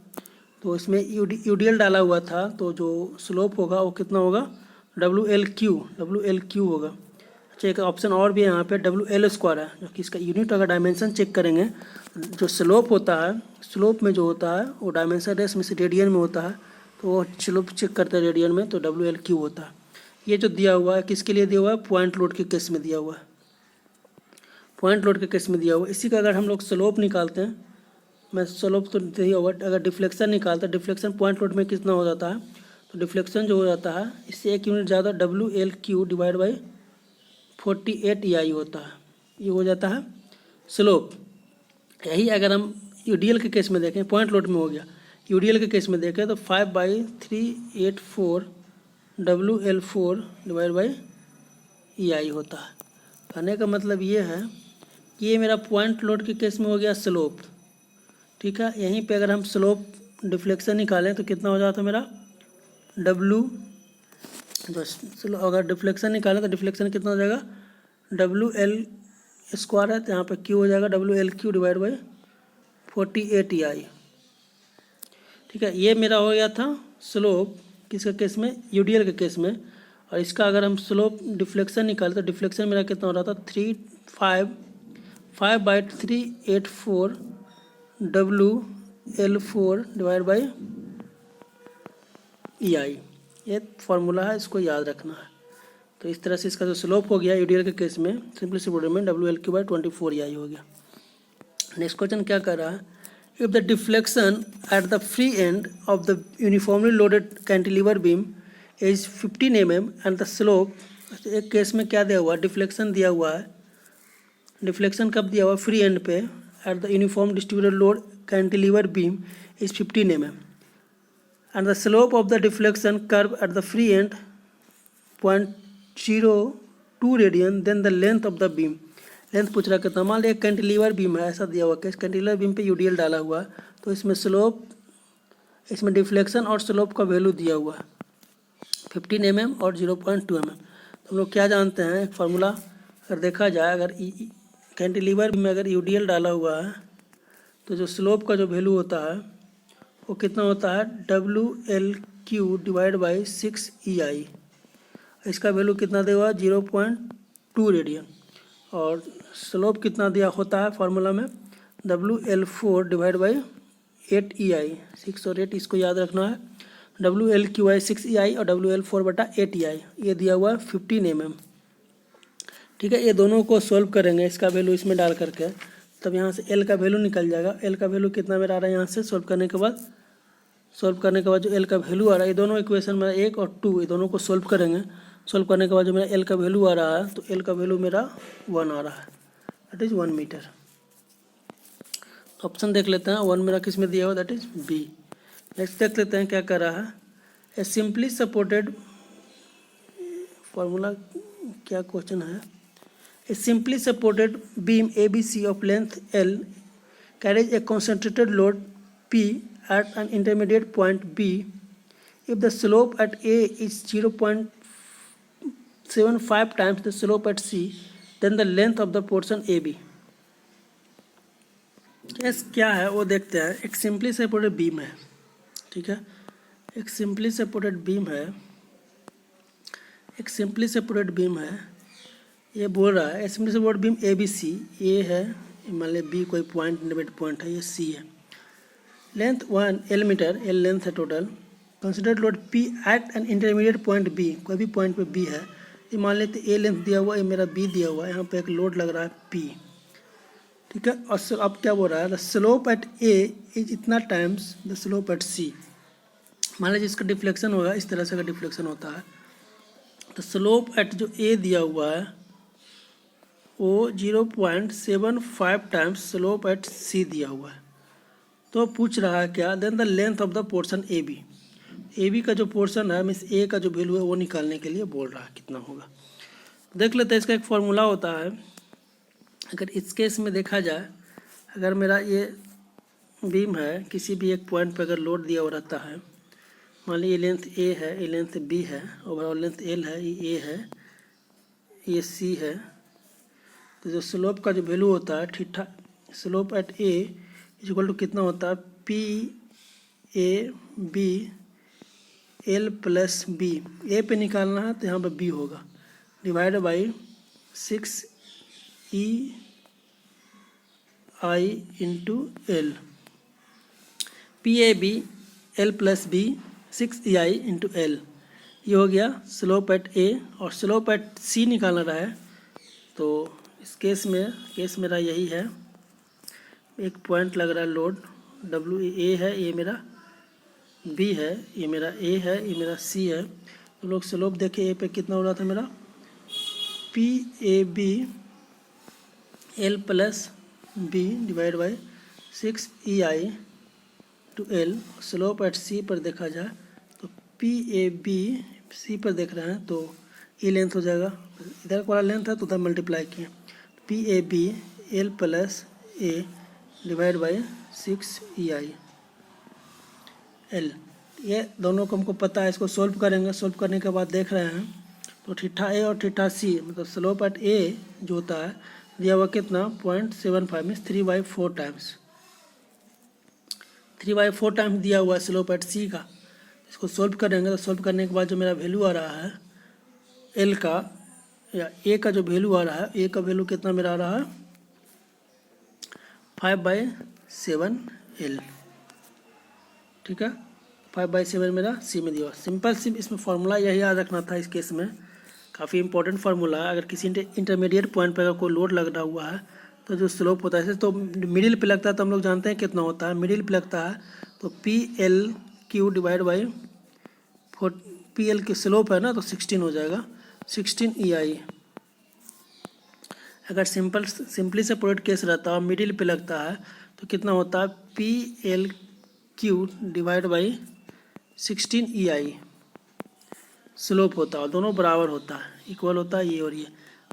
तो इसमें यूडीएल डाला हुआ था, तो जो स्लोप होगा वो कितना होगा, WL होगा। अच्छा एक ऑप्शन और भी है यहाँ पे, WL² है, जो कि इसका यूनिट अगर डायमेंशन चेक करेंगे, जो स्लोप होता है, स्लोप में जो होता है वो डायमेंशन रेस में से रेडियन में होता है, तो वो स्लोप चेक करते हैं रेडियन में, तो WL होता है। ये जो दिया हुआ है किसके लिए दिया हुआ है, पॉइंट लोड के केस में दिया हुआ है, पॉइंट लोड के केस में दिया हुआ है। इसी का अगर हम लोग स्लोप निकालते हैं, मैं स्लोप तो नहीं होगा, अगर डिफ्लेक्शन निकालते हैं, डिफ्लेक्शन पॉइंट लोड में कितना हो जाता है, तो डिफ्लेक्शन जो हो जाता है इससे 1 यूनिट ज़्यादा WL डिवाइड बाई 48 EI होता है, ये हो जाता है स्लोप। यही अगर हम यूडीएल के केस में देखें, पॉइंट लोड में हो गया, यूडीएल के केस में देखें तो 5/384 WL डिवाइड बाई EI होता है। कहने का मतलब ये है कि ये मेरा पॉइंट लोड के केस में हो गया स्लोप, ठीक है। यहीं पे अगर हम स्लोप डिफ्लेक्शन निकालें तो कितना हो जाता है मेरा W, अगर डिफ्लेक्शन निकालें तो डिफ्लेक्शन कितना हो जाएगा, WL² है तो यहाँ पे Q हो जाएगा WL डिवाइड बाई 48 EI, ठीक है। ये मेरा हो गया था स्लोप किसके केस में, यूडीएल के केस में। और इसका अगर हम स्लोप डिफ्लेक्शन निकालें तो डिफ्लेक्शन मेरा कितना हो रहा था 5/384 WL4 डिवाइड बाई EI। ये फार्मूला है, इसको याद रखना है। तो इस तरह से इसका जो स्लोप हो गया यूडीएल के केस में सिंपली में WL3/24 EI हो गया। नेक्स्ट क्वेश्चन क्या कर रहा है, if the deflection at the free end of the uniformly loaded cantilever beam is 15 mm and the slope, एक केस में क्या दिया हुआ है, डिफ्लेक्शन दिया हुआ है। डिफ्लेक्शन कब दिया हुआ, फ्री एंड पे, at the uniform distributed load cantilever beam is 15 mm and the slope of the deflection curve at the free end 0.02 radian, then the length of the beam, length पूछ रहा कितना। मान लिया cantilever beam है, ऐसा दिया हुआ केस, कैंटिलीवर बीम पे यूडीएल डाला हुआ है, तो इसमें स्लोप, इसमें डिफ्लेक्शन और स्लोप का वैल्यू दिया हुआ है 15 mm और 0.2 mm। तो हम लोग क्या जानते हैं, एक फार्मूला अगर देखा जाए, अगर कैंटिलीवर बीम में अगर यूडीएल डाला हुआ है तो जो स्लोप का जो वैल्यू होता है वो कितना होता है, WL3 डिवाइड बाई 6 EI। इसका वैल्यू कितना दिया हुआ, 0.2 रेडियन, और स्लोप कितना दिया होता है फार्मूला में, WL4 डिवाइड बाई 8 EI। 6 और 8 इसको याद रखना है, WL3 6 EI और WL4/8 EI। ये दिया हुआ है 15 mm। ठीक है, ये दोनों को सॉल्व करेंगे, इसका वैल्यू इसमें डाल करके, तब यहाँ से L का वैल्यू निकल जाएगा। L का वैल्यू कितना मेरा आ रहा है, यहाँ से सॉल्व करने के बाद जो L का वैल्यू आ रहा है, ये दोनों इक्वेशन मेरा 1 और 2, ये दोनों को सॉल्व करेंगे। सॉल्व करने के बाद जो मेरा L का वैल्यू आ रहा है, तो L का वैल्यू मेरा 1 आ रहा है, दैट इज़ 1 मीटर। ऑप्शन देख लेते हैं, 1 मेरा किस में दिया हुआ, दैट इज़ B। नेक्स्ट देख लेते हैं क्या कर रहा है, ए सिंपली सपोर्टेड, फार्मूला क्या क्वेश्चन है, a simply supported beam ABC of length L carries a concentrated load P at an intermediate point B. If the slope at A is 0.75 times the slope at C, then the length of the portion AB. yes, क्या है वो देखते हैं। एक simply supported beam है, ठीक है, एक सिंपली सपोर्टेड बीम है, एक सिंपली सपोर्टेड बीम है। ये बोल रहा है सिंपली सपोर्टेड बीम ABC, ए है, मान लिया B कोई पॉइंट इंटरमीडिएट पॉइंट है, ये C है। Length 1 L metre, L length है total. Considered load P at an intermediate point B, कोई भी पॉइंट पे B है, ये मान लेते A लेंथ दिया हुआ है, ये मेरा B दिया हुआ है, यहाँ पे एक लोड लग रहा है P, ठीक है। और अब क्या बोल रहा है, the slope at A is इतना times the slope at C। मान लीजिए इसका डिफ्लेक्शन होगा, इस तरह से का डिफ्लेक्शन होता है, तो स्लोप एट जो A दिया हुआ है वो 0.75 टाइम्स स्लोप एट C दिया हुआ है। तो पूछ रहा है क्या, then the length of the portion AB। AB का जो पोर्शन है, मीन्स A का जो वैल्यू है वो निकालने के लिए बोल रहा है कितना होगा। देख लेते हैं, इसका एक फॉर्मूला होता है। अगर इस केस में देखा जाए, अगर मेरा ये बीम है, किसी भी एक पॉइंट पर अगर लोड दिया हुआ रहता है, मान लीजिए ये लेंथ A है, ये लेंथ B है, ओवरऑल लेंथ L है, ये A है, ये C है, तो जो स्लोप का जो वैल्यू होता है theta, slope at A equal to कितना होता है, PAB L plus B। A पे निकालना है तो यहाँ पे B होगा, divide by 6EI into L। PAB L plus B 6EI into L, ये हो गया स्लोप एट A। और स्लोप एट C निकालना रहा है, तो इस केस मेरा यही है, एक पॉइंट लग रहा है लोड WA है, ये मेरा B है, ये मेरा A है, ये मेरा C है। तो लोग स्लोप देखे, A पे कितना हो रहा था मेरा, PAB L plus B divide by 6EI to L। Slope at C पर देखा जाए तो PAB C पर देख रहे हैं, तो E लेंथ हो जाएगा, इधर वाला लेंथ है तो उधर मल्टीप्लाई किए, PAB L plus A divide by 6EI L। ये दोनों को हमको पता है, इसको सॉल्व करेंगे। सॉल्व करने के बाद देख रहे हैं तो ठीठा A और ठीठा C, मतलब स्लोप एट A जो होता है दिया हुआ कितना 0.75 मीन्स 3/4 टाइम्स, 3/4 टाइम्स दिया हुआ है स्लोप एट C का। इसको सॉल्व करेंगे तो सॉल्व करने के बाद जो मेरा वैल्यू आ रहा है एल का या ए का जो वैल्यू आ रहा है, ए का वैल्यू कितना मेरा आ रहा है 5/7 एल। ठीक है, 5/7 मेरा सी में दिया। सिंपल सी इसमें फार्मूला यही याद रखना था इस केस में, काफ़ी इंपॉर्टेंट फार्मूला है। अगर किसी इंटरमीडिएट पॉइंट पर अगर कोई लोड लग रहा हुआ है तो जो स्लोप होता है, तो मिडिल पे लगता है तो हम लोग जानते हैं कितना होता है, मिडिल पे लगता है तो PL/Q डिवाइड बाई PL की स्लोप है ना, तो 16 हो जाएगा 16 EI। अगर सिंपली से प्रोडक्ट केस रहता है और मिडिल पे लगता है तो कितना होता है PL/Q divide by 16 EI slope होता है, और दोनों बराबर होता है, इक्वल होता है ये और ये।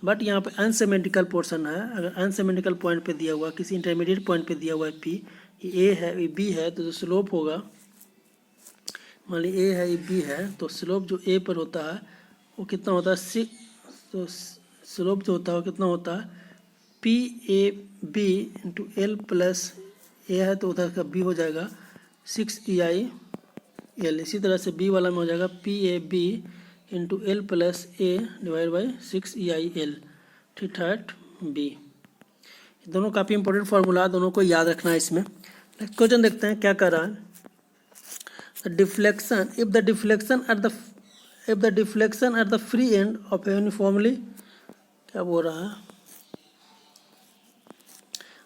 बट यहाँ पे अनसिमेट्रिकल पोर्शन है। अगर अनसिमेट्रिकल पॉइंट पे दिया हुआ, किसी इंटरमीडिएट पॉइंट पे दिया हुआ है P, ये A है, ये B है, तो जो स्लोप होगा, मान ली A है, ये B है, तो स्लोप जो A पर होता है वो कितना होता है तो स्लोप जो होता है वो कितना होता है PAB into L plus A है तो उधर का B हो जाएगा 6EI L। इसी तरह से B वाला में हो जाएगा PAB into L plus A divide by 6EI L। ठीक ठाक B। दोनों काफ़ी इंपॉर्टेंट फार्मूला, दोनों को याद रखना है इसमें। नेक्स्ट क्वेश्चन देखते हैं क्या कर रहा है। The deflection if the deflection at the free end of a uniformly, क्या बोल रहा है,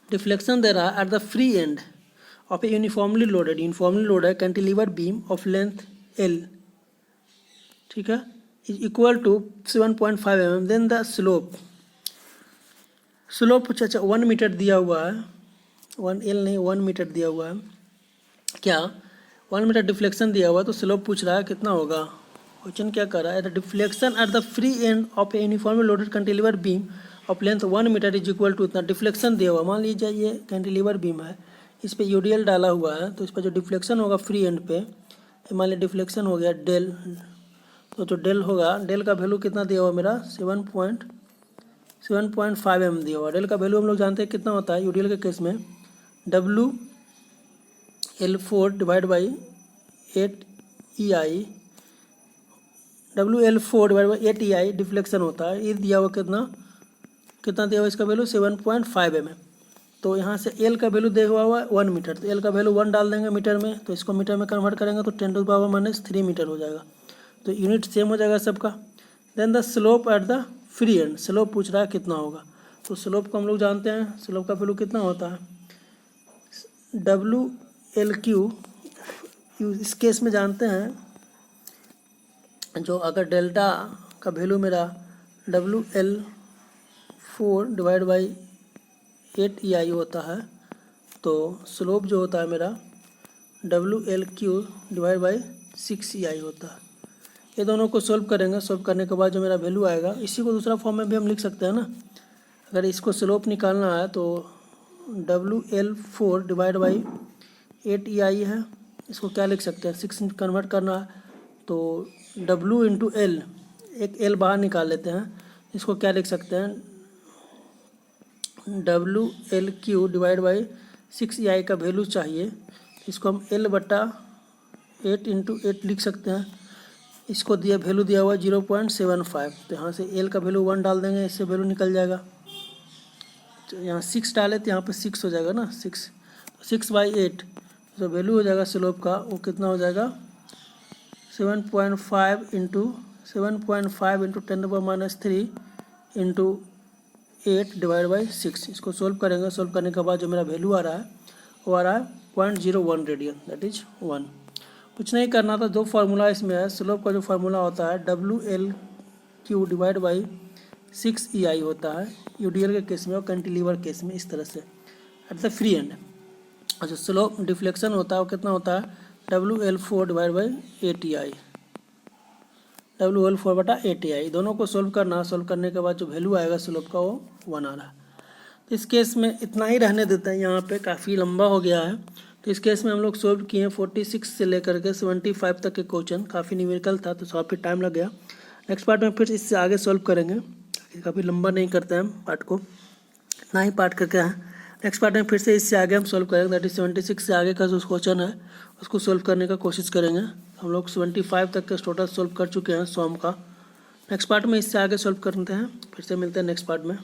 डिफ्लेक्शन दे रहा है at the free end of a uniformly loaded cantilever beam of length L, ठीक है, is equal to 7.5 mm, then the slope 1 metre दिया हुआ है, 1L नहीं 1 मीटर दिया हुआ है, क्या 1 मीटर डिफ्लेक्शन दिया हुआ है, तो स्लोप पूछ रहा है कितना होगा। क्वेश्चन क्या कर रहा है, the deflection at the free end of a uniformly loaded cantilever beam of length 1 metre is equal to इतना। डिफ्लेक्शन दिया हुआ, मान लीजिए ये कैंटिलीवर बीम है, इस पे यूडीएल डाला हुआ है, तो इस पर जो डिफ्लेक्शन होगा फ्री एंड पे, मान लीजिए डिफ्लेक्शन हो गया डेल, तो जो डेल होगा, डेल का वैल्यू कितना दिया हुआ मेरा 7.5 mm दिया हुआ। डेल का वैल्यू हम लोग जानते हैं कितना होता है यूडीएल के केस में, WL4 divide by 8EI, WL4 divide by 8EI deflection होता है। ये दिया हुआ कितना दिया हुआ इसका वैल्यू 7.5 mm। तो यहाँ से L का वैल्यू दिया हुआ है 1 मीटर, तो L का वैल्यू 1 डाल देंगे मीटर में, तो इसको मीटर में कन्वर्ट करेंगे तो 10⁻³ मीटर हो जाएगा, तो यूनिट सेम हो जाएगा सबका। Then the slope at the free end, slope पूछ रहा है कितना होगा, तो स्लोप को हम लोग जानते हैं, स्लोप का वैल्यू कितना होता है WL/Q। इस केस में जानते हैं जो अगर डेल्टा का वैल्यू मेरा WL4 डिवाइड बाई 8EI होता है, तो स्लोप जो होता है मेरा WL/Q डिवाइड बाई 6EI होता है। ये दोनों को सोल्व करेंगे, सोल्व करने के बाद जो मेरा वैल्यू आएगा, इसी को दूसरा फॉर्म में भी हम लिख सकते हैं ना। अगर इसको स्लोप निकालना है तो WL4 डिवाइड बाई 8EI है, इसको क्या लिख सकते हैं 6 कन्वर्ट करना है तो W इंटू L, एक L बाहर निकाल लेते हैं, इसको क्या लिख सकते हैं WL/Q डिवाइड बाई 6EI का वैल्यू चाहिए, इसको हम L/8 इंटू 8 लिख सकते हैं। इसको वैल्यू दिया हुआ 0.75, तो यहाँ से L का वैल्यू 1 डाल देंगे, इससे वैल्यू निकल जाएगा। तो यहाँ 6 डाले तो यहाँ पे 6 हो जाएगा ना, 6/8, तो वैल्यू हो जाएगा स्लोप का, वो कितना हो जाएगा 7.5 इंटू 10⁻³ इंटू 8 डिवाइड बाई 6। इसको सोल्व करेंगे, सोल्व करने के बाद जो मेरा वैल्यू आ रहा है वो आ रहा है 0.01 रेडियन, दैट इज 1। कुछ नहीं करना था, दो फार्मूला इसमें है। स्लोप का जो फार्मूला होता है WL/Q डिवाइड बाई 6EI होता है यूडीएल के केस में और कैंटिलीवर केस में, इस तरह से एट द फ्री एंड। और जो स्लोप डिफ्लेक्शन होता है वो कितना होता है WL4 divide by 8EI, WL4/8EI। दोनों को सोल्व करना, सोल्व करने के बाद जो वैल्यू आएगा स्लोप का वो 1 आ रहा है। तो इस केस में इतना ही रहने देते हैं, यहाँ पे काफ़ी लंबा हो गया है। तो इस केस में हम लोग सोल्व किए 46 से लेकर के 75 तक के क्वेश्चन, काफ़ी न्यूमेरिकल था तो काफ़ी टाइम लग गया। नेक्स्ट पार्ट में फिर इससे आगे सोल्व करेंगे, काफ़ी लंबा नहीं करते हैं पार्ट को, इतना ही पार्ट करके हैं। नेक्स्ट पार्ट में फिर से इससे आगे हम सोल्व करेंगे, दैट इज 76 से आगे का जो क्वेश्चन है उसको सोल्व करने का कोशिश करेंगे। हम लोग 75 तक के टोटल सोल्व कर चुके हैं सॉम का, नेक्स्ट पार्ट में इससे आगे सॉल्व करते हैं, फिर से मिलते हैं नेक्स्ट पार्ट में।